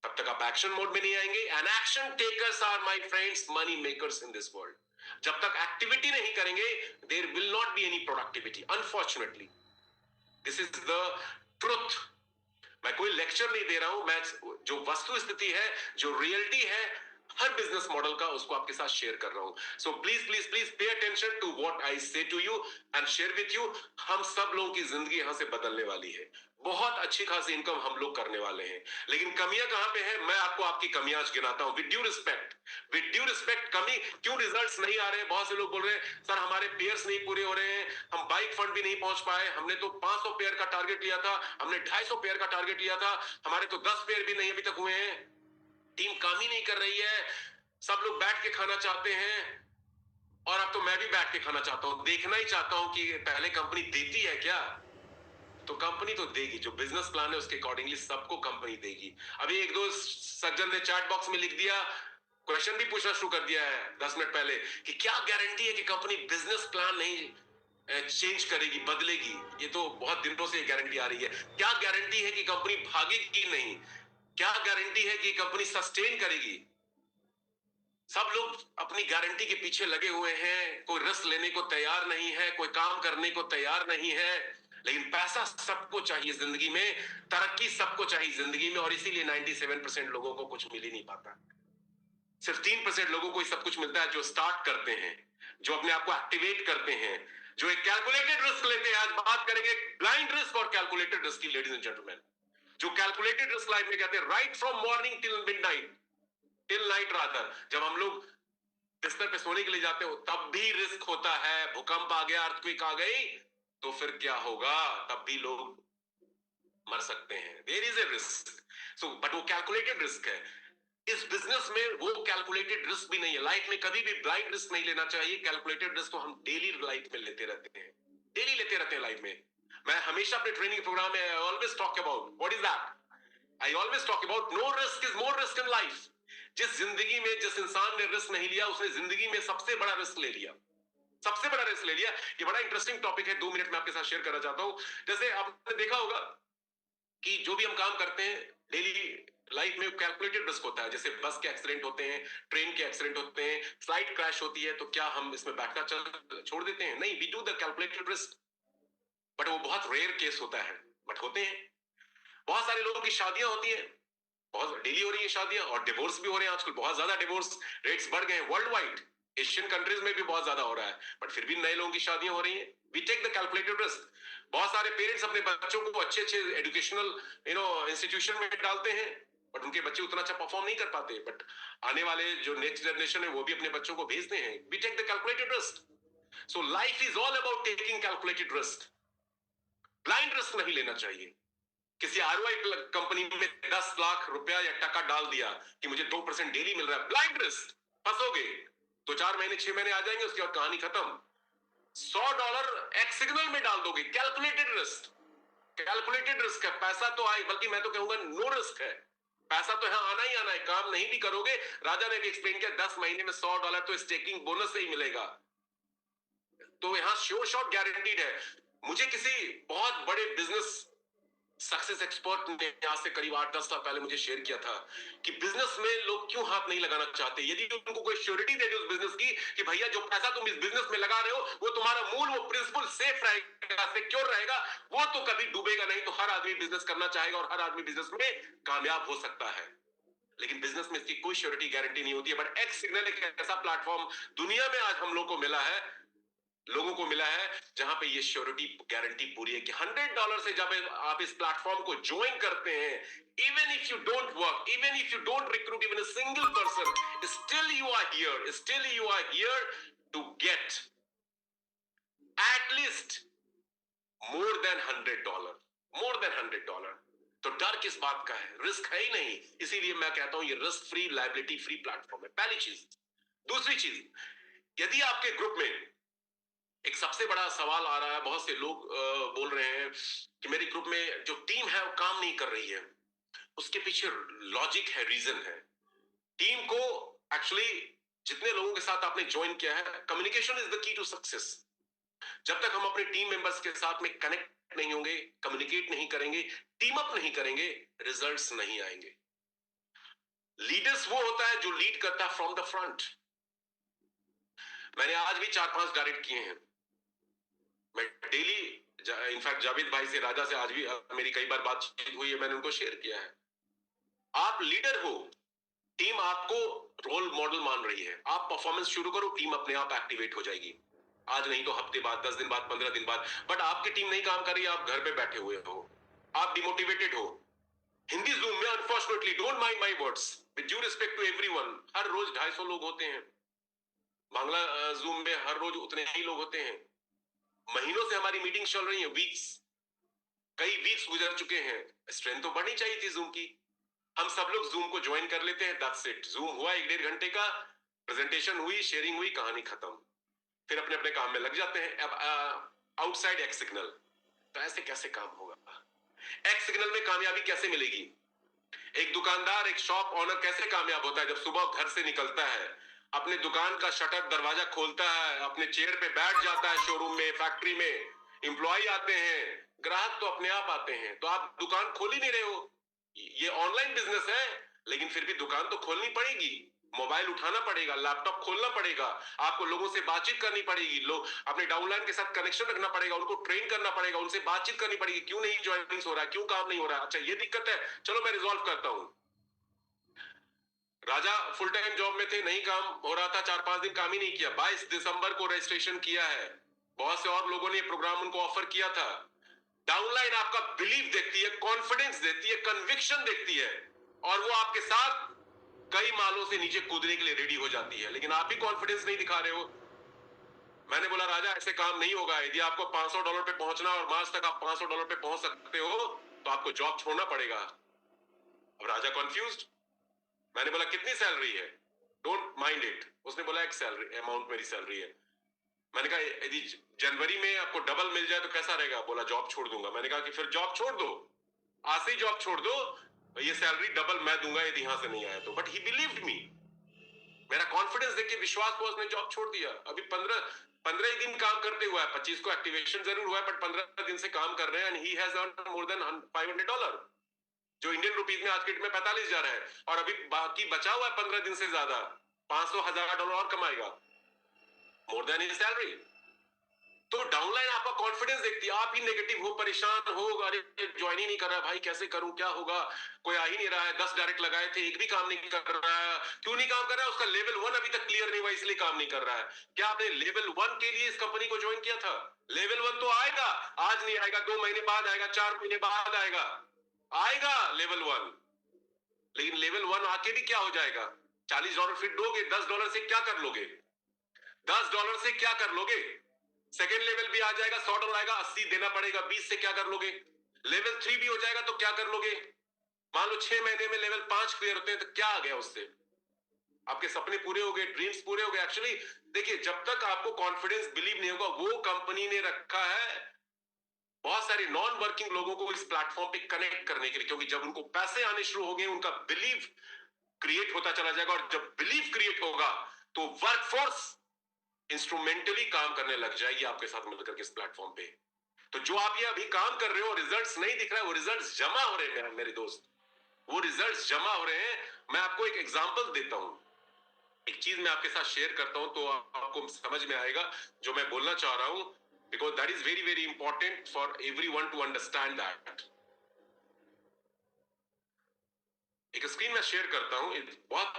तब तक आप एक्शन मोड में नहीं आएंगे। And action takers are my friends money makers in this world. जब तक एक्टिविटी नहीं करेंगे, there will not be any productivity, unfortunately. This is the truth. मैं कोई लेक्चर नहीं दे रहा हूं, मैं जो वस्तु स्थिति है, जो रियलिटी है हर बिजनेस मॉडल का, उसको आपके साथ शेयर कर रहा हूं. So please please please pay attention to what I say to you and share with you. हम सब लोगों की जिंदगी यहां से बदलने वाली है. बहुत अच्छी खासी इनकम हम लोग करने वाले हैं. लेकिन कमियां कहां पे है? मैं आपको आपकी कमियां आज गिनाता हूं. विद ड्यू रिस्पेक्ट, कमी क्यों रिजल्ट्स नहीं आ रहे? बहुत से लोग बोल रहे हैं सर हमारे पेयर्स नहीं पूरे हो रहे हैं, हम बाइक फंड भी नहीं पहुंच पाए, हमने तो 500 पेयर का टारगेट लिया था, हमने 250 पेयर का टारगेट लिया था, हमारे तो 10 पेयर भी नहीं अभी तक हुए हैं, टीम काम ही नहीं कर रही है, सब लोग बैठ के खाना चाहते हैं. और अब तो मैं भी बैठ के खाना चाहता हूं, देखना ही चाहता हूं कि पहले कंपनी देती है क्या. तो कंपनी तो देगी, जो बिजनेस प्लान है उसके अकॉर्डिंगली सबको कंपनी देगी. अभी एक दो सज्जन ने चैट बॉक्स में लिख दिया, क्वेश्चन भी पूछना शुरू कर दिया है 10 मिनट पहले कि क्या गारंटी है कि कंपनी बिजनेस प्लान नहीं चेंज करेगी, बदलेगी. ये तो बहुत दिनों से गारंटी आ रही है. क्या गारंटी है कि कंपनी भागेगी नहीं? क्या गारंटी है कि कंपनी सस्टेन करेगी? सब लोग अपनी गारंटी के पीछे लगे हुए हैं, कोई रिस्क लेने को तैयार नहीं है, कोई काम करने को तैयार नहीं है. लेकिन पैसा सबको चाहिए जिंदगी में, तरक्की सबको चाहिए जिंदगी में, और इसीलिए 97% लोगों को कुछ मिल ही नहीं पाता. सिर्फ 3% लोगों को ही सब कुछ मिलता है, जो स्टार्ट करते हैं, जो अपने आप को एक्टिवेट करते हैं, जो एक कैलकुलेटेड रिस्क लेते हैं. आज बात करेंगे ब्लाइंड रिस्क और कैलकुलेटेड रिस्क की, लेडीज एंड जेंटलमैन. जो कैलकुलेटेड रिस्क लाइफ में कहते हैं right from morning till midnight, till night rather, जब हम लोग बिस्तर पे सोने के लिए जाते हो तब भी रिस्क होता है. भूकंप आ गया, अर्थक्वेक आ गई, तो फिर क्या होगा? तब भी लोग मर सकते हैं. There is a risk. So but वो कैलकुलेटेड रिस्क है. इस बिजनेस में वो कैलकुलेटेड रिस्क भी नहीं है. लाइफ में कभी भी ब्लाइंड रिस्क नहीं लेना चाहिए. कैलकुलेटेड रिस्क तो हम डेली लाइफ में लेते रहते हैं, डेली लेते रहते हैं लाइफ में. मैं हमेशा अपने ट्रेनिंग प्रोग्राम में always talk about what is that. I always talk about no risk is more risk in life. जिस जिंदगी में जिस इंसान ने रिस्क नहीं लिया, उसने जिंदगी में सबसे बड़ा रिस्क ले लिया, सबसे बड़ा रिस्क ले लिया. ये बड़ा इंटरेस्टिंग टॉपिक है, 2 मिनट में आपके साथ शेयर करना चाहता हूं. जैसे आपने देखा होगा कि जो भी हम काम करते हैं डेली लाइफ में, कैलकुलेटेड रिस्क होता है. जैसे बस के एक्सीडेंट होते हैं, ट्रेन के एक्सीडेंट होते हैं, फ्लाइट क्रैश होती है, तो क्या हम इसमें बैठकर चल छोड़ देते हैं? नहीं, we do the calculated risk. But वो बहुत रेयर केस होता है, बट होते हैं. बहुत सारे लोगों की शादियां होती हैं, बहुत डेली हो रही है शादियां, और डिवोर्स भी हो रहे हैं आजकल. बहुत ज्यादा डिवोर्स रेट्स बढ़ गए हैं वर्ल्ड वाइड. एशियन कंट्रीज में भी बहुत ज्यादा हो रहा है, बट फिर भी नए लोगों की शादियां हो रही हैं. We take the calculated risk. बहुत सारे पेरेंट्स अपने बच्चों को अच्छे अच्छे एजुकेशनल इंस्टीट्यूशन में डालते हैं, बट उनके बच्चे उतना अच्छा परफॉर्म नहीं कर पाते. बट आने वाले जो नेक्स्ट जनरेशन है वो भी अपने बच्चों को भेजते हैं. We take the calculated risk. So life is all about taking calculated risk. Blind risk नहीं लेना चाहिए. किसी आरओआई कंपनी में 10 लाख रुपया या टका डाल दिया कि मुझे 2% डेली मिल रहा है, ब्लाइंड रिस्क. फंसोगे तो 4 महीने 6 महीने आ जाएंगे, उसके बाद कहानी खत्म. $100 एक्स सिग्नल में डाल दोगे, कैलकुलेटेड रिस्क. कैलकुलेटेड रिस्क है. पैसा तो आए, बल्कि मैं तो कहूंगा नो रिस्क है. पैसा तो यहां आना ही आना है, काम नहीं भी करोगे. राजा ने भी एक्सप्लेन किया, 10 महीने में $100 तो स्टेकिंग बोनस से ही मिलेगा. तो यहां श्योर शॉट गारंटीड है. मुझे किसी बहुत बड़े बिजनेस सक्सेस एक्सपर्ट ने आज से करीब 8-10 साल पहले मुझे शेयर किया था कि बिजनेस में लोग क्यों हाथ नहीं लगाना चाहते. यदि उनको कोई श्योरिटी दे दे उस बिजनेस की कि भैया जो पैसा तुम इस बिजनेस में लगा रहे हो वो तुम्हारा मूल, वो प्रिंसिपल सेफ रहेगा, सिक्योर रहेगा, वो तो कभी डूबेगा नहीं. तो हर आदमी बिजनेस करना चाहेगा और हर आदमी बिजनेस में कामयाब हो सकता है. लेकिन बिजनेस में इसकी कोई श्योरिटी गारंटी नहीं होती है. बट एक्स सिग्नल एक ऐसा प्लेटफॉर्म दुनिया में आज हम लोग को मिला है, लोगों को मिला है, जहां पे ये श्योरिटी गारंटी पूरी है कि $100 से जब आप इस प्लेटफॉर्म को ज्वाइन करते हैं, even if you don't work, even if you don't recruit even a single person, still you are here to get at least more than $100. तो डर किस बात का है? रिस्क है ही नहीं. इसीलिए मैं कहता हूं ये risk free, liability free platform है. पहली चीज. दूसरी चीज, यदि आपके ग्रुप में एक सबसे बड़ा सवाल आ रहा है, बहुत से लोग बोल रहे हैं कि मेरी ग्रुप में जो टीम है वो काम नहीं कर रही है. उसके पीछे लॉजिक है, रीजन है. टीम को एक्चुअली जितने लोगों के साथ आपने ज्वाइन किया है, communication is the key to success. जब तक हम अपने टीम मेंबर्स के साथ में कनेक्ट नहीं होंगे, कम्युनिकेट नहीं करेंगे, टीम अप नहीं करेंगे, रिजल्ट्स नहीं आएंगे. लीडर्स वो होता है जो लीड करता है फ्रॉम द फ्रंट. मैंने आज भी 4-5 डायरेक्ट किए हैं. मैं डेली इनफैक्ट जावेद भाई से, राजा से आज भी मेरी कई बार बातचीत हुई है, मैंने उनको शेयर किया है। आप लीडर हो, टीम आपको रोल मॉडल मान रही है, आप परफॉर्मेंस शुरू करो, टीम अपने आप एक्टिवेट हो जाएगी। आज नहीं तो हफ्ते बाद, 10 दिन बाद, 15 दिन बाद। बट आपकी टीम नहीं काम कर रही है, आप घर पे बैठे हुए हो, आप डिमोटिवेटेड हो। हिंदी जूम में unfortunately, don't mind my words, with due respect to everyone, हर रोज 250 लोग होते हैं। बांग्ला जूम में हर रोज उतने ही लोग होते हैं। महीनों से हमारी मीटिंग चल रही है, वीक्स, कई वीक्स गुजर चुके हैं। स्ट्रेंथ तो बढ़नी चाहिए थी जूम की। हम सब लोग जूम को ज्वाइन कर लेते हैं, दैट्स इट। जूम हुआ 1-1.5 घंटे का, प्रेजेंटेशन हुई, शेयरिंग हुई, कहानी खत्म, फिर अपने अपने काम में लग जाते हैं। अब आउटसाइड एक्स सिग्नल, तो ऐसे कैसे काम होगा? एक्स सिग्नल में कामयाबी कैसे मिलेगी? एक दुकानदार, एक शॉप ऑनर कैसे कामयाब होता है? जब सुबह घर से निकलता है, अपने दुकान का शटर दरवाजा खोलता है, अपने चेयर पे बैठ जाता है, शोरूम में, फैक्ट्री में, एम्प्लॉय आते हैं, ग्राहक तो अपने आप आते हैं। तो आप दुकान खोल ही नहीं रहे हो। ये ऑनलाइन बिजनेस है, लेकिन फिर भी दुकान तो खोलनी पड़ेगी। मोबाइल उठाना पड़ेगा, लैपटॉप खोलना पड़ेगा, आपको लोगों से बातचीत करनी पड़ेगी, लोग अपने डाउनलाइन के साथ कनेक्शन रखना पड़ेगा, उनको ट्रेन करना पड़ेगा, उनसे बातचीत करनी पड़ेगी, क्यों नहीं ज्वाइनिंग हो रहा है, क्यों काम नहीं हो रहा है, अच्छा ये दिक्कत है, चलो मैं रिजॉल्व करता हूं। राजा फुल टाइम जॉब में थे, नहीं काम हो रहा था, 4-5 दिन काम ही नहीं किया। 22 दिसंबर को रजिस्ट्रेशन किया है, बहुत से और लोगों ने प्रोग्राम उनको ऑफर किया था। डाउनलाइन आपका बिलीव देखती है, कॉन्फिडेंस देती है, कन्विक्शन देखती है, और वो आपके साथ कई मालों से नीचे कूदने के लिए रेडी हो जाती है। लेकिन आप भी कॉन्फिडेंस नहीं दिखा रहे हो। मैंने बोला राजा ऐसे काम नहीं होगा, यदि आपको $500 पे पहुंचना और मार्च तक आप $500 पे पहुंच सकते हो तो आपको जॉब छोड़ना पड़ेगा। अब राजा कंफ्यूज्ड। मैंने बोला कितनी सैलरी है? Don't mind it. उसने बोला एक सैलरी अमाउंट मेरी सैलरी है। मैंने कहा यदि जनवरी में आपको डबल मिल जाए तो कैसा रहेगा? बोला जॉब छोड़ दूंगा। मैंने कहा कि फिर जॉब छोड़ दो, आज से जॉब छोड़ दो, ये सैलरी डबल मैं दूंगा यदि यहां से नहीं आया तो। बट ही बिलीव्ड मी। मेरा कॉन्फिडेंस देख के, विश्वास को, उसने जॉब छोड़ दिया। अभी 15 ही दिन काम करते हुआ है, 25 को एक्टिवेशन जरूर हुआ है, बट 15 दिन से काम कर रहे हैं, and he has earned more than $500, जो इंडियन रुपीज में आज के डेट में 45,000 है। और अभी बाकी बचा हुआ है 15 दिन से ज्यादा, $500,000 और कमाएगा, मोर देन हिज सैलरी। तो डाउनलाइन आपका कॉन्फिडेंस देखती है। आप ही नेगेटिव हो, परेशान हो, अरे ज्वाइन ही नहीं कर रहा भाई, कैसे करूं, क्या होगा, कोई आ ही नहीं रहा है, 10 डायरेक्ट लगाए थे, एक भी काम नहीं कर रहा है। क्यों नहीं काम कर रहा है? उसका लेवल 1 अभी तक क्लियर नहीं हुआ, इसलिए काम नहीं कर रहा है। क्या आपने लेवल 1 के लिए इस कंपनी को ज्वाइन किया था? लेवल 1 तो आएगा, आज नहीं आएगा, 2 महीने बाद आएगा, 4 महीने बाद आएगा, आएगा लेवल 1। लेकिन लेवल 1 आके भी क्या हो जाएगा? $40 फिर दोगे, $10 से क्या कर लोगे? $10 से क्या कर लोगे? सेकेंड लेवल भी आ जाएगा, $100 आएगा, 80 देना पड़ेगा, 20 से क्या कर लोगे? लेवल 3 भी हो जाएगा तो क्या कर लोगे? मान लो 6 महीने में लेवल 5 क्लियर होते हैं तो क्या आ गया उससे? आपके सपने पूरे हो गए, ड्रीम्स पूरे हो गए। एक्चुअली देखिए, जब तक आपको कॉन्फिडेंस, बिलीव नहीं होगा, वो कंपनी ने रखा है बहुत सारे नॉन वर्किंग लोगों को इस प्लेटफॉर्म पे कनेक्ट करने के लिए, क्योंकि जब उनको पैसे आने शुरू हो गए, उनका बिलीव क्रिएट होता चला जाएगा, और जब बिलीव क्रिएट होगा तो वर्कफोर्स इंस्ट्रूमेंटली काम करने लग जाएगी आपके साथ मिलकर के इस प्लेटफॉर्म पे। तो जो आप ये अभी काम कर रहे हो, रिजल्ट्स नहीं दिख रहा है, वो रिजल्ट्स जमा हो रहे हैं मेरे दोस्त, वो रिजल्ट्स जमा हो रहे हैं। मैं आपको एक एग्जांपल देता हूं, एक चीज मैं आपके साथ शेयर करता हूं तो आपको समझ में आएगा जो मैं बोलना चाह रहा हूं, because that is very very important for everyone to understand that. एक स्क्रीन में शेयर करता हूं, बहुत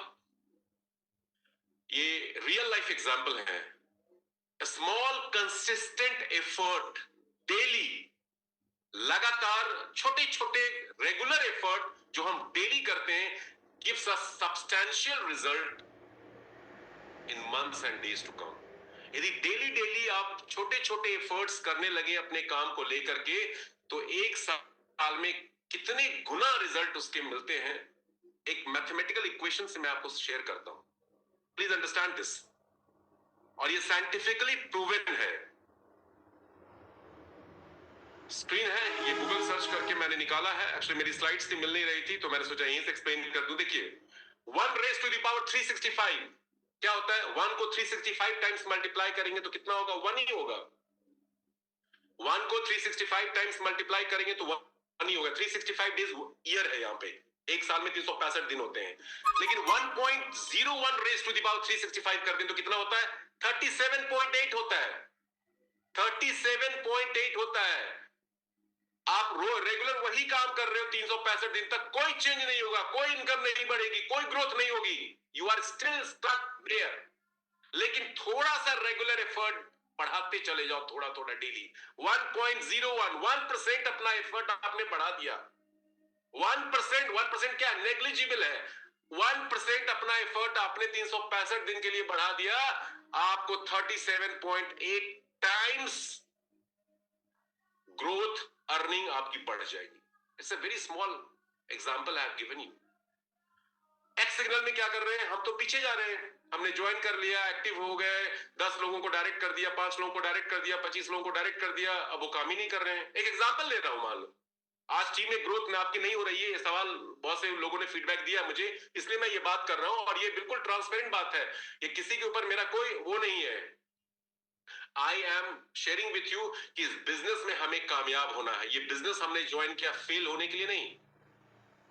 ये रियल लाइफ एग्जांपल है। स्मॉल कंसिस्टेंट एफर्ट, डेली, लगातार छोटे छोटे रेगुलर एफर्ट जो हम डेली करते हैं, gives a substantial result in months and days to come. यदि डेली डेली आप छोटे छोटे एफर्ट्स करने लगे अपने काम को लेकर के, तो एक साल में कितने गुना रिजल्ट उसके मिलते हैं, एक मैथमेटिकल इक्वेशन से मैं आपको शेयर करता हूं। प्लीज अंडरस्टैंड दिस, और ये साइंटिफिकली प्रूवन है। स्क्रीन है, ये गूगल सर्च करके मैंने निकाला है। एक्चुअली मेरी स्लाइड्स थी, मिल नहीं रही थी, तो मैंने सोचा यहीं से एक्सप्लेन कर दूं। देखिए 1 raised to the power 365 क्या होता है? 1 को 365 टाइम्स मल्टीप्लाई करेंगे तो कितना होगा? 1 ही होगा। 1 को 365 टाइम्स मल्टीप्लाई करेंगे तो 1 ही होगा। 365 डेज ईयर है, यहाँ पे एक साल में 365 दिन होते हैं। लेकिन 1.01 raised to the power 365 कर दें तो कितना होता है? 37.8 होता है। 37.8 होता है। आप रेगुलर वही काम कर रहे हो 365 दिन तक, कोई चेंज नहीं होगा, कोई इनकम नहीं बढ़ेगी, कोई ग्रोथ नहीं होगी, you are still stuck there. लेकिन थोड़ा सा रेगुलर एफर्ट बढ़ाते चले जाओ, थोड़ा थोड़ा डेली। 1.01% अपना एफर्ट आपने बढ़ा दिया। 1% क्या नेग्लिजिबल है। 1% अपना एफर्ट आपने 365 दिन के लिए बढ़ा दिया, आपको 37.8 टाइम्स ग्रोथ अर्निंग आपकी बढ़ जाएगी। It's a very small example I have given you. X signal में क्या कर रहे हैं, हम तो पीछे जा रहे हैं। हमने ज्वाइन कर लिया, एक्टिव हो गए, 10 लोगों को डायरेक्ट कर दिया, 5 लोगों को डायरेक्ट कर दिया, 25 लोगों को डायरेक्ट कर दिया, अब वो काम ही नहीं कर रहे हैं। एक एग्जांपल ले रहा हूं, मान लो आज टीम में ग्रोथ में आपकी नहीं हो रही है, ये सवाल बहुत से लोगों ने फीडबैक दिया मुझे, इसलिए मैं ये बात कर रहा हूं, और ये बिल्कुल ट्रांसपेरेंट बात है, ये किसी के ऊपर मेरा कोई वो नहीं है। I am sharing with you कि इस बिजनेस में हमें कामयाब होना है। ये बिजनेस हमने ज्वाइन किया फेल होने के लिए नहीं।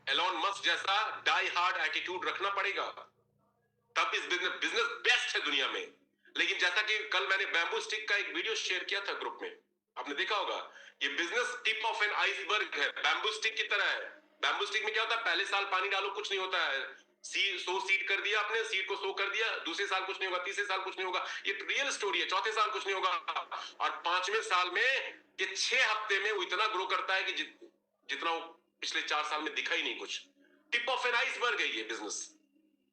एलॉन मस्क जैसा डाई हार्ड एटीट्यूड रखना पड़ेगा, तब इस बिजनेस बेस्ट है दुनिया में। लेकिन जैसा कि कल मैंने बैम्बू स्टिक का एक वीडियो शेयर किया था ग्रुप में, आपने देखा होगा, ये business tip of an iceberg है, बैम्बू स्टिक की तरह है। बैम्बू स्टिक में क्या होता है, पहले साल पानी डालो कुछ नहीं होता है, सीड कर दिया आपने, सीड को सो कर दिया, दूसरे साल कुछ नहीं होगा, तीसरे साल कुछ नहीं होगा, ये रियल स्टोरी है, चौथे साल कुछ नहीं होगा, और 5वें साल में ये 6 हफ्ते में वो इतना ग्रो करता है कि जितना वो पिछले 4 साल में दिखा ही नहीं कुछ। टिप ऑफ एन आइसबर्ग है ये बिजनेस।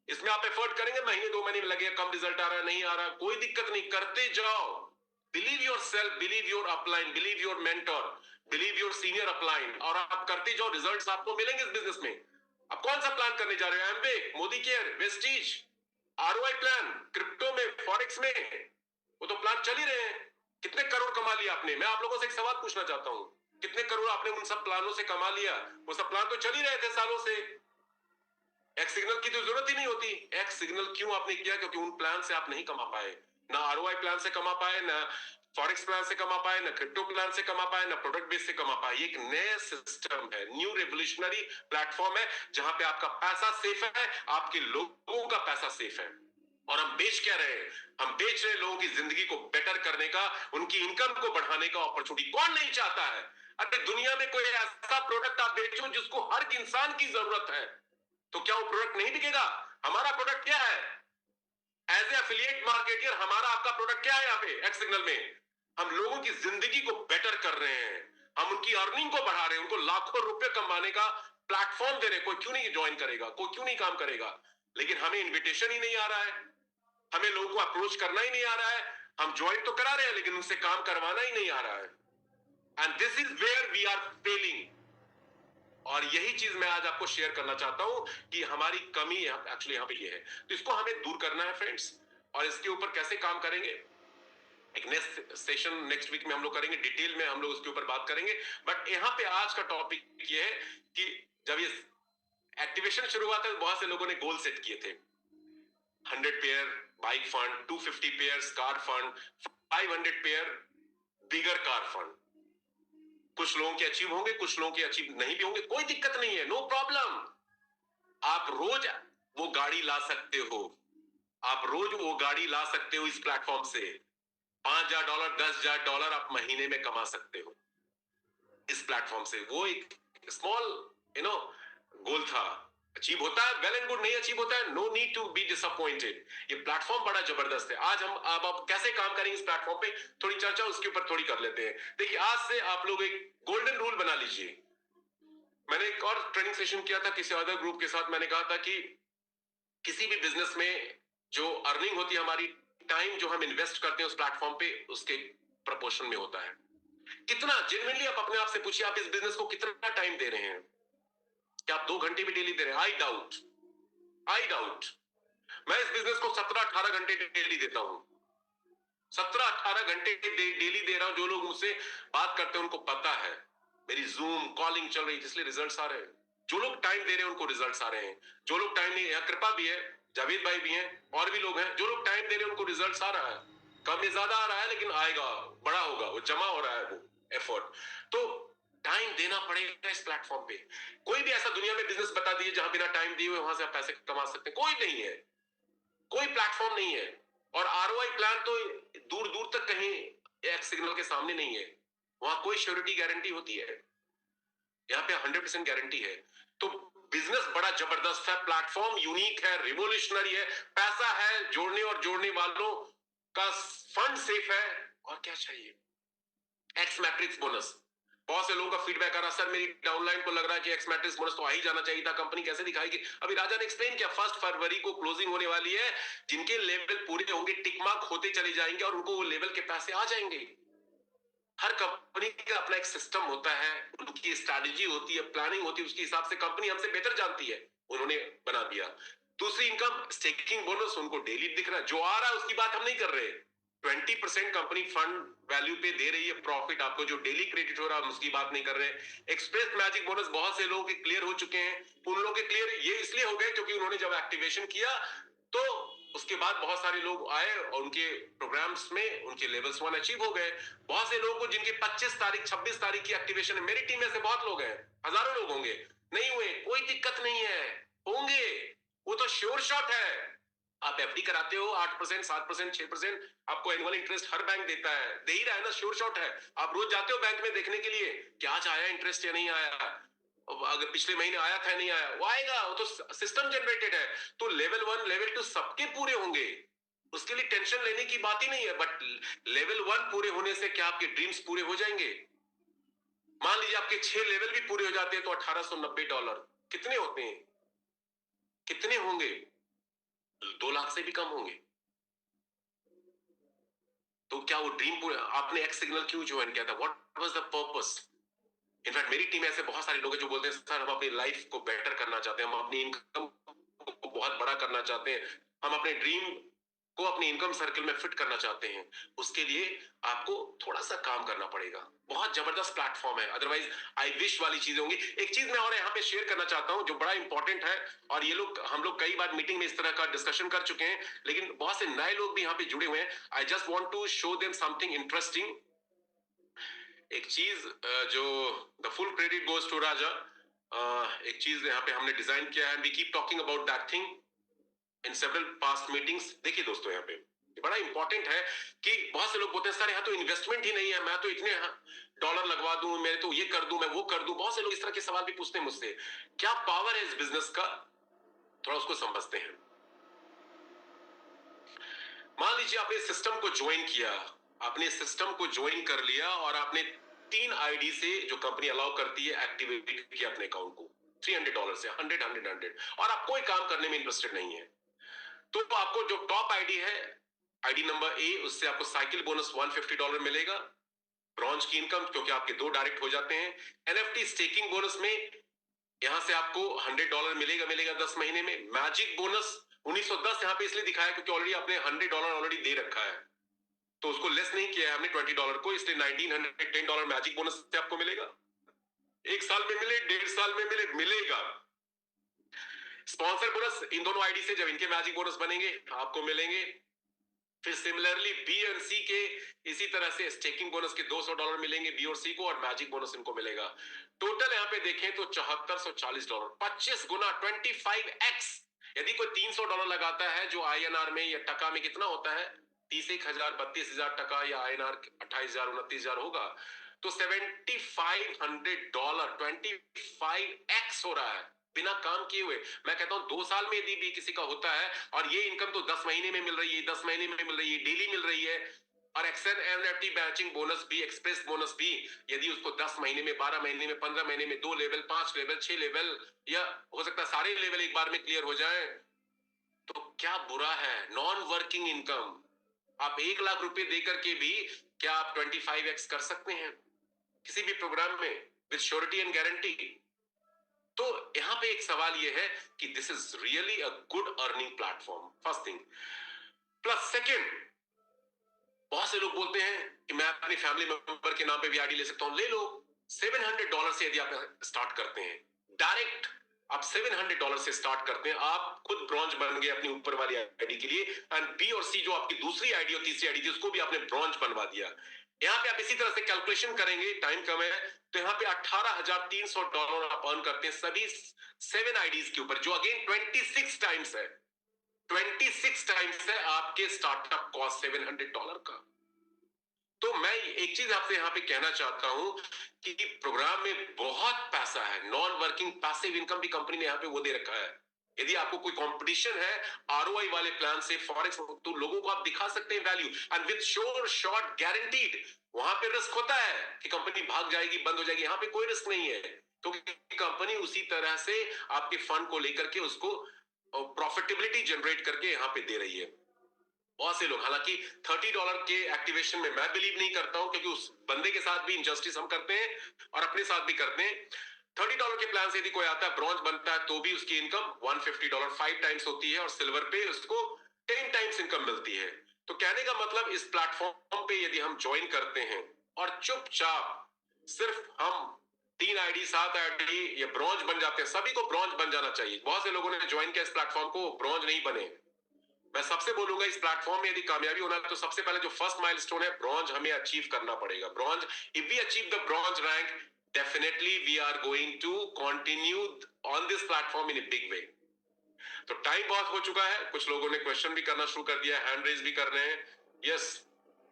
इसमें आप एफर्ट करेंगे, महीने 2 महीने में लगे, कम रिजल्ट आ रहा है, नहीं आ रहा, कोई दिक्कत नहीं, करते जाओ। Believe your self, believe your upline, believe your mentor, believe your senior upline, और आप करते जाओ, रिजल्ट्स आपको मिलेंगे इस बिजनेस में। आप कौन सा प्लान करने जा रहे हो, Amway, Modi care, Vestige, ROI plan, crypto में, फॉरेक्स में, वो तो प्लान चल ही रहे हैं। कितने करोड़ कमा लिया आपने? मैं आप लोगों से एक सवाल पूछना चाहता हूं, कितने करोड़ आपने उन सब प्लानों से कमा लिया? वो सब प्लान तो चल ही रहे थे सालों से, एक्स सिग्नल की तो जरूरत ही नहीं होती। एक्स सिग्नल क्यों आपने किया? क्योंकि उन प्लान से आप नहीं कमा पाए, ना आरओआई प्लान से कमा पाए, ना फॉरेक्स प्लान से कमा पाए, ना क्रिप्टो प्लान से कमा पाए, ना प्रोडक्ट बेस से कमा पाए। ये एक नया सिस्टम है, न्यू रेवोल्यूशनरी प्लेटफॉर्म है, जहां पे आपका पैसा सेफ है, आपके लोगों का पैसा सेफ है। और हम बेच क्या रहे हैं? हम बेच रहे लोगों की जिंदगी को बेटर करने का, उनकी इनकम को बढ़ाने का अपॉर्चुनिटी। कौन नहीं चाहता है? अरे दुनिया में कोई ऐसा प्रोडक्ट आप बेचो जिसको हर इंसान की जरूरत है, तो क्या वो प्रोडक्ट नहीं बिकेगा? हमारा प्रोडक्ट क्या है? एज ए एफिलिएट मार्केटियर हमारा आपका प्रोडक्ट क्या है? यहाँ पे एक्स सिग्नल में हम लोगों की जिंदगी को बेटर कर रहे हैं, हम उनकी अर्निंग को बढ़ा रहे हैं, उनको लाखों रुपए कमाने का प्लेटफॉर्म दे रहे हैं। कोई क्यों नहीं ज्वाइन करेगा, कोई क्यों नहीं काम करेगा? लेकिन हमें इन्विटेशन ही नहीं आ रहा है, हमें लोगों को अप्रोच करना ही नहीं आ रहा है। हम ज्वाइन तो करा रहे हैं, लेकिन उनसे काम करवाना ही नहीं आ रहा है। And this is where we are failing. और यही चीज मैं आज आपको शेयर करना चाहता हूं कि हमारी कमी एक्चुअली यहाँ पे ये है, तो इसको हमें दूर करना है फ्रेंड्स। और इसके ऊपर कैसे काम करेंगे, एक नेक्स्ट सेशन नेक्स्ट वीक में हम लोग करेंगे, डिटेल में हम लोग उसके ऊपर बात करेंगे। बट यहाँ पे आज का टॉपिक ये है कि जब ये एक्टिवेशन शुरू हुआ था, बहुत से लोगों ने गोल सेट किए थे, 100 per bike fund, 250 per car fund, 500 per bigger car fund. कुछ लोगों के अचीव होंगे, कुछ लोगों के अचीव नहीं भी होंगे, कोई दिक्कत नहीं है, नो प्रॉब्लम। आप रोज वो गाड़ी ला सकते हो, आप रोज वो गाड़ी ला सकते हो इस प्लेटफॉर्म से। $5,000 $10,000 आप महीने में कमा सकते हो इस प्लेटफॉर्म से। वो एक स्मॉल गोल था, अचीव होता है वेल एंड गुड, नहीं अचीव होता है no need to be disappointed. ये प्लेटफॉर्म बड़ा जबरदस्त है। आज हम अब कैसे काम करेंगे इस प्लेटफॉर्म पे, थोड़ी चर्चा उसके ऊपर थोड़ी कर लेते हैं। देखिए, आज से आप लोग एक गोल्डन रूल बना लीजिए। मैंने एक और ट्रेनिंग सेशन किया था किसी अदर ग्रुप के साथ, मैंने कहा था कि किसी भी बिजनेस में जो अर्निंग होती है, हमारी टाइम जो हम इन्वेस्ट करते हैं उस प्लेटफॉर्म पे, उसके प्रोपोर्शन में होता है। कितना जेन्युइनली आप अपने आप से पूछिए, आप इस बिजनेस को कितना टाइम दे रहे हैं? क्या आप 2 घंटे भी डेली दे रहे हैं? I doubt. मैं इस बिजनेस को 17-18 घंटे डेली देता हूं, 17-18 घंटे डेली दे रहा हूं। जो लोग मुझसे बात करते हैं उनको पता है, मेरी जूम कॉलिंग चल रही है, इसलिए रिजल्ट्स आ रहे हैं। जो लोग टाइम दे रहे हैं उनको रिजल्ट्स आ रहे हैं, जो लोग टाइम नहीं, यहाँ कृपा भी है, जावेद भाई भी हैं, और भी लोग हैं, जो लोग टाइम दे रहे हैं उनको रिजल्ट्स आ रहा है। कम या ज्यादा आ रहा है, लेकिन आएगा, बड़ा होगा, वो जमा हो रहा है वो एफर्ट। तो टाइम देना पड़ेगा इस प्लेटफॉर्म पे। कोई भी ऐसा दुनिया में बिजनेस बता दीजिए जहां बिना टाइम दिए हुए वहां से आप पैसे कमा सकते हैं, कोई नहीं है, कोई प्लेटफॉर्म नहीं है। और आरओआई प्लान तो दूर दूर तक कहीं एक्स सिग्नल के सामने नहीं है। वहां कोई श्योरिटी गारंटी होती है, यहाँ पे 100% गारंटी है। तो बिजनेस बड़ा जबरदस्त है, प्लेटफॉर्म यूनिक है, रिवोल्यूशनरी है, पैसा है, जोड़ने और जोड़ने वालों का फंड सेफ है, और क्या चाहिए। एक्स मैट्रिक्स बोनस, बहुत से लोगों का फीडबैक आ रहा, सर मेरी डाउनलाइन को लग रहा है कि एक्स मैट्रिक्स बोनस तो आ ही जाना चाहिए था, कंपनी कैसे दिखाएगी। अभी राजा ने एक्सप्लेन किया, 1 फरवरी को क्लोजिंग होने वाली है, जिनके लेवल पूरे होंगे टिक मार्क होते चले जाएंगे और उनको वो लेवल के पैसे आ जाएंगे। हर कंपनी का अपना एक सिस्टम होता है, उनकी स्ट्रैटेजी होती है, प्लानिंग होती है, उसके हिसाब से कंपनी हमसे बेहतर जानती है, उन्होंने बना दिया। दूसरी इनकम स्टेकिंग बोनस, उनको डेली दिख रहा है, जो आ रहा है उसकी बात हम नहीं कर रहे। 20% कंपनी फंड वैल्यू पे दे रही है प्रॉफिट आपको, जो डेली क्रेडिट हो रहा है उसकी बात नहीं कर रहे। एक्सप्रेस मैजिक बोनस बहुत से लोगों के क्लियर हो चुके हैं, उन लोगों के क्लियर ये इसलिए हो गए क्योंकि उन्होंने जब एक्टिवेशन किया तो उसके बाद बहुत सारे लोग आए और उनके प्रोग्राम्स में उनके लेवल्स 1 अचीव हो गए। बहुत से लोगों को जिनके 25 तारीख 26 तारीख की एक्टिवेशन है, मेरी टीम में से बहुत लोग हैं, हजारों लोग होंगे, नहीं हुए, कोई दिक्कत नहीं है, होंगे, वो तो श्योर शॉट है। आप एफडी कराते हो 8%, 7%, 6%, आपको एनुअल इंटरेस्ट हर बैंक देता है, दे ही रहा है ना, श्योर शॉट है। आप रोज जाते हो बैंक में देखने के लिए क्या आज आया इंटरेस्ट या नहीं आया, अगर पिछले महीने आया था नहीं आया, वो आएगा, वो तो सिस्टम जनरेटेड है। तो लेवल 1 लेवल 2 सबके पूरे होंगे, उसके लिए टेंशन लेने की बात ही नहीं है। बट लेवल 1 पूरे होने से क्या आपके ड्रीम्स पूरे हो जाएंगे? मान लीजिए आपके 6 लेवल भी पूरे हो जाते हैं तो $1890 कितने होते हैं, कितने होंगे? 2 लाख से भी कम होंगे। तो क्या वो ड्रीम पूरे, आपने एक्स सिग्नल क्यों ज्वाइन किया था, what was the purpose? In fact मेरी टीम में ऐसे बहुत सारे लोग हैं जो बोलते हैं सर हम अपनी लाइफ को बेटर करना चाहते हैं, हम अपनी इनकम को बहुत बड़ा करना चाहते हैं, हम अपने ड्रीम को अपनी इनकम सर्कल में फिट करना चाहते हैं। उसके लिए आपको थोड़ा सा काम करना पड़ेगा। बहुत जबरदस्त प्लेटफॉर्म है, अदरवाइज आई विश वाली चीजें होंगी। एक चीज मैं और यहाँ पे शेयर करना चाहता हूँ जो बड़ा इंपॉर्टेंट है, और ये लोग हम लोग कई बार मीटिंग में इस तरह का डिस्कशन कर चुके हैं, लेकिन बहुत से नए लोग भी यहाँ पे जुड़े हुए हैं। I just want to show them something interesting. एक चीज जो the full credit goes to Raja, एक चीज यहाँ पे हमने डिजाइन किया है, we keep talking about that thing in several past meetings. देखिए दोस्तों, यहाँ पे बड़ा इंपॉर्टेंट है कि बहुत से लोग बोलते हैं सर यहाँ तो इन्वेस्टमेंट ही नहीं है, मैं तो इतने डॉलर लगवा दूं, मैं तो ये कर दूं, मैं वो कर दूं। बहुत से लोग इस तरह के सवाल भी पूछते हैं मुझसे। क्या पावर है इस बिजनेस का, थोड़ा उसको समझते हैं। मान लीजिए आपने सिस्टम को ज्वाइन किया, आपने सिस्टम को ज्वाइन कर लिया और आपने 3 आईडी से, जो कंपनी अलाउ करती है, एक्टिवेट किया अपने अकाउंट को $300 से 100 और आप कोई काम करने में इंटरेस्टेड नहीं है, तो आपको जो टॉप आईडी है, आईडी नंबर ए, उससे आपको साइकिल बोनस $150 मिलेगा। ब्रॉन्ज की इनकम, क्योंकि आपके 2 डायरेक्ट हो जाते हैं। एनएफटी स्टेकिंग बोनस में यहां से आपको $100 मिलेगा 10 महीने में। मैजिक बोनस 1910 यहां पे इसलिए दिखाया क्योंकि ऑलरेडी आपने $100 ऑलरेडी दे रखा है, तो उसको लेस नहीं किया है हमने $20 को, इसलिए $1910 मैजिक बोनस से आपको मिलेगा। 1 साल में मिले, 1.5 साल में मिले, मिलेगा। स्पॉन्सर बोनस इन दोनों आईडी से जब इनके मैजिक बोनस बनेंगे आपको मिलेंगे। फिर सिमिलरली बी और सी के इसी तरह से स्टेकिंग बोनस के $200 मिलेंगे बी और सी को, और मैजिक बोनस इनको मिलेगा। टोटल यहाँ पे देखें तो $7440, 25 गुना, 25x। यदि कोई $300 लगाता है, जो INR में या टका में कितना होता है, 31,000 32,000 टका, या INR 28,000 29,000 होगा, तो $7,500 25x हो रहा है बिना काम किए हुए। मैं कहता हूं 2 साल में यदि भी किसी का होता है, और ये इनकम तो 10 महीने में मिल रही है, 10 महीने में मिल रही है, डेली मिल रही है, और एक्सेल एनएफटी मैचिंग बोनस भी, एक्सप्रेस बोनस भी, यदि उसको 10 महीने में, 12 महीने में, 15 महीने में 2 लेवल, 5 लेवल, 6 लेवल, या हो सकता है सारे लेवल एक बार में क्लियर हो जाए, तो क्या बुरा है। नॉन वर्किंग इनकम आप 1 लाख रुपए देकर के भी क्या आप 25x कर सकते हैं किसी भी प्रोग्राम में विद श्योरिटी एंड गारंटी? तो यहां पे एक सवाल यह है कि this is really a good earning platform, first thing. Plus second, बहुत से लोग बोलते हैं कि मैं अपनी फैमिली मेंबर के नाम पे भी आईडी ले सकता हूं, ले लो। $700 से यदि आप स्टार्ट करते हैं डायरेक्ट, आप $700 से स्टार्ट करते हैं, आप खुद ब्रॉन्ज बन गए अपनी ऊपर वाली आईडी के लिए, एंड बी और सी जो आपकी दूसरी आईडी और तीसरी आईडी थी उसको भी आपने ब्रॉन्ज बनवा दिया। यहाँ पे आप इसी तरह से कैलकुलेशन करेंगे, टाइम कम है, तो यहाँ पे $18,300 आप अर्न करते हैं सभी 7 आईडीज के ऊपर, जो अगेन 26 टाइम्स है, 26 टाइम्स है आपके स्टार्टअप कॉस्ट $700 का। तो मैं एक चीज आपसे यहाँ पे कहना चाहता हूँ कि प्रोग्राम में बहुत पैसा है, नॉन वर्किंग पैसिव इनकम भी कंपनी ने यहाँ पे वो दे रखा है। यदि आपको कोई कंपटीशन है आरओआई वाले प्लान से फॉरेक्स, तो लोगों को आप दिखा सकते हैं value, and with sure shot guaranteed. वहां पे रिस्क होता है कि कंपनी भाग जाएगी, बंद हो जाएगी, यहाँ पे कोई रिस्क नहीं है, क्योंकि कंपनी उसी तरह से आपके फंड को लेकर के उसको प्रॉफिटेबिलिटी जनरेट करके यहाँ पे दे रही है। बहुत से लोग, हालांकि $30 के एक्टिवेशन में मैं बिलीव नहीं करता हूं, क्योंकि उस बंदे के साथ भी इनजस्टिस हम करते हैं और अपने साथ भी करते हैं। $30 के प्लान से यदि कोई आता है, ब्रॉन्ज बनता है, तो भी उसकी इनकम $150 5 टाइम्स होती है, और सिल्वर पे उसको 10 टाइम्स इनकम मिलती है। तो कहने का मतलब, इस प्लेटफॉर्म पे यदि हम ज्वाइन करते हैं और चुपचाप सिर्फ हम 3 आईडी 7 आईडी या ब्रॉन्ज बन जाते हैं, सभी को ब्रॉन्ज बन जाना चाहिए। बहुत से लोगों ने ज्वाइन किया इस प्लेटफॉर्म को, ब्रॉन्ज नहीं बने। मैं सबसे बोलूंगा, इस प्लेटफॉर्म में यदि कामयाबी होना है तो सबसे पहले जो फर्स्ट माइलस्टोन है, ब्रॉन्ज हमें अचीव करना पड़ेगा। Bronze, if we achieve the bronze rank, definitely we are going to continue on this platform in a big way. तो टाइम बहुत हो चुका है, कुछ लोगों ने क्वेश्चन भी करना शुरू कर दिया, हैंड रेज भी कर रहे हैं। यस,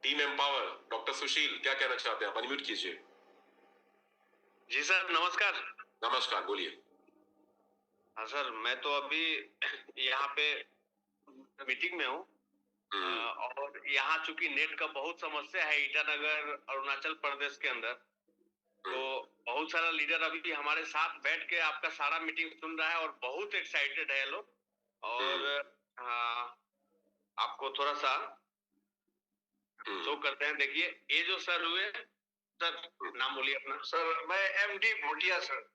टीम एम्पावर, डॉक्टर सुशील क्या कहना चाहते हैं आप? अनम्यूट कीजिए। जी सर, नमस्कार। नमस्कार, बोलिए। हाँ सर, मैं तो अभी यहाँ पे मीटिंग में हूँ, और यहाँ चूंकि नेट का बहुत समस्या है ईटानगर अरुणाचल प्रदेश के अंदर, तो बहुत सारा लीडर अभी हमारे साथ बैठ के आपका सारा मीटिंग सुन रहा है और बहुत एक्साइटेड है लोग। और आपको थोड़ा सा शो करते हैं, देखिए ये जो सर हुए, सर नाम बोलिए अपना। सर मैं MD Bhutia sir.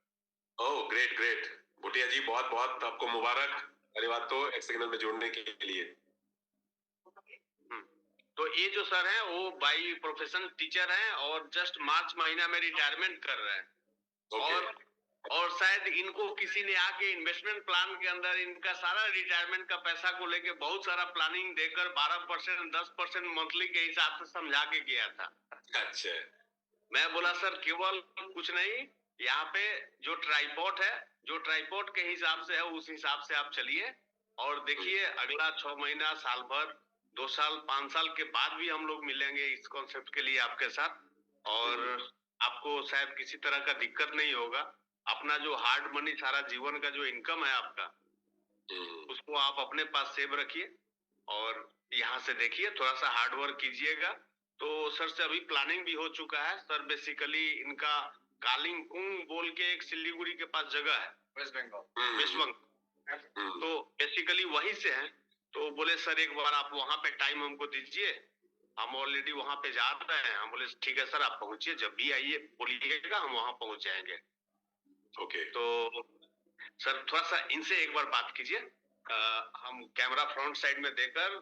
Oh great great, Bhutia ji बहुत बहुत आपको मुबारक, धन्यवाद तो एक्स सिग्नल में जोड़ने के लिए। तो ये जो सर हैं वो बाई प्रोफेशन टीचर हैं और जस्ट मार्च महीना में रिटायरमेंट कर रहे हैं। और शायद इनको किसी ने आके इन्वेस्टमेंट प्लान के अंदर इनका सारा रिटायरमेंट का पैसा को लेके बहुत सारा प्लानिंग देकर 12% 10% मंथली के हिसाब से समझा के गया था। अच्छा, मैं बोला सर केवल कुछ नहीं, यहाँ पे जो ट्राइपॉड है, जो ट्राइपॉड के हिसाब से है उस हिसाब से आप चलिए और देखिए अगला 6 महीना, साल भर, 2 साल, 5 साल के बाद भी हम लोग मिलेंगे इस कॉन्सेप्ट के लिए आपके साथ, और आपको शायद किसी तरह का दिक्कत नहीं होगा। अपना जो हार्ड मनी, सारा जीवन का जो इनकम है आपका, उसको आप अपने पास सेव रखिए और यहाँ से देखिए, थोड़ा सा हार्ड वर्क कीजिएगा। तो सर से अभी प्लानिंग भी हो चुका है। सर बेसिकली इनका कालिंगकुंग बोल के एक सिलीगुड़ी के पास जगह है, वेस्ट बंगाल, वेस्ट बंगाल, तो बेसिकली वहीं से है। तो बोले सर एक बार आप वहां पे टाइम हमको दीजिए, हम ऑलरेडी वहां पे जा रहे हैं। हम बोले ठीक है सर, आप पहुंचिए, जब भी आइए बोलिएगा, हम वहां पहुंच जाएंगे। ओके, तो सर थोड़ा सा इनसे एक बार बात कीजिए, हम कैमरा फ्रंट साइड में देकर,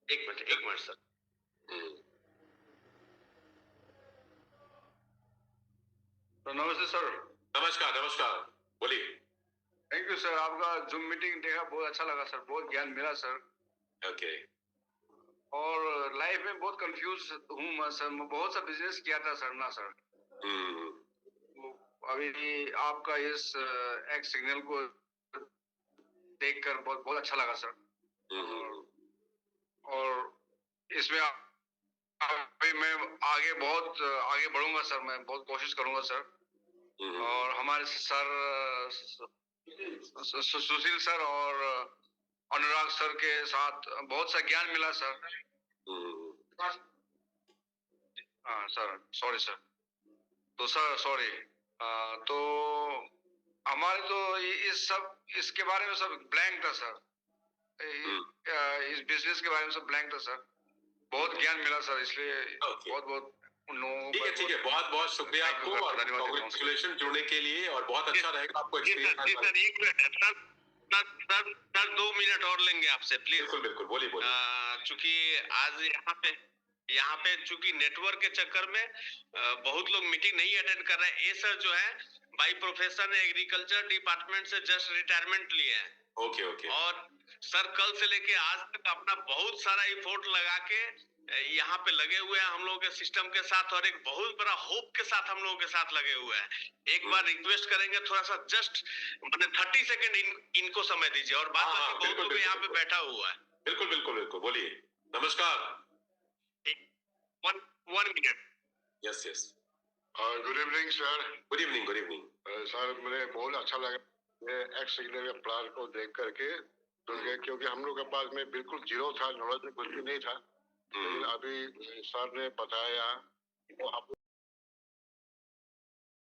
एक मिनट सर। तो नमस्ते सर। नमस्कार नमस्कार, बोलिए। थैंक यू सर, आपका जूम मीटिंग देखा, बहुत अच्छा लगा सर, बहुत ज्ञान मिला सर। ओके, और लाइफ में बहुत कंफ्यूज हूँ मैं सर, मैं बहुत सा बिजनेस किया था सर ना सर। अभी आपका इस एक्स सिग्नल को देखकर बहुत बहुत अच्छा लगा सर। और इसमें अभी मैं बहुत आगे बढ़ूंगा सर, मैं बहुत कोशिश करूंगा सर। और हमारे सर सुशील सर और अनुराग सर के साथ बहुत सा ज्ञान मिला सर। हाँ सर, सॉरी सर। तो सर सॉरी, तो हमारे तो इसके बारे में सब ब्लैंक था सर, इस बिजनेस के बारे में सब ब्लैंक था सर। बहुत ज्ञान मिला सर, इसलिए बहुत बहुत ठीक है, बहुत बहुत शुक्रिया आपको और कांग्रेचुलेशन जुड़ने के लिए, और बहुत अच्छा रहेगा आपको एक्सपीरियंस। सर एक मिनट सर 2 मिनट और लेंगे आपसे प्लीज। बिल्कुल बिल्कुल, बोलिए बोलिए। चूंकि आज यहाँ पे चूंकि नेटवर्क के चक्कर में बहुत लोग मीटिंग नहीं अटेंड कर रहे हैं। ये सर जो है बाई प्रोफेशन एग्रीकल्चर डिपार्टमेंट से जस्ट रिटायरमेंट लिए हैं। Okay okay. और सर कल से लेके आज तक अपना बहुत सारा एफर्ट लगा के यहाँ पे लगे हुए हैं हम लोगों के सिस्टम के साथ, और एक बहुत बड़ा होप के साथ हम लोगों के साथ लगे हुए हैं। एक बार रिक्वेस्ट करेंगे, थोड़ा सा जस्ट 30 सेकंड इनको समय दीजिए, और बात बहुत लोग यहाँ पे बैठा हुआ है। बिल्कुल बिल्कुल बिल्कुल, बोलिए। नमस्कार। one minute. Yes, yes. Good evening sir. Good evening, good evening. Sir मुझे बहुत अच्छा लगा ये एक्स सिग्नल प्लान को देख करके, क्योंकि हम लोग के पास में बिल्कुल जीरो था, नॉलेज में कुछ भी नहीं था, लेकिन अभी सर ने बताया वो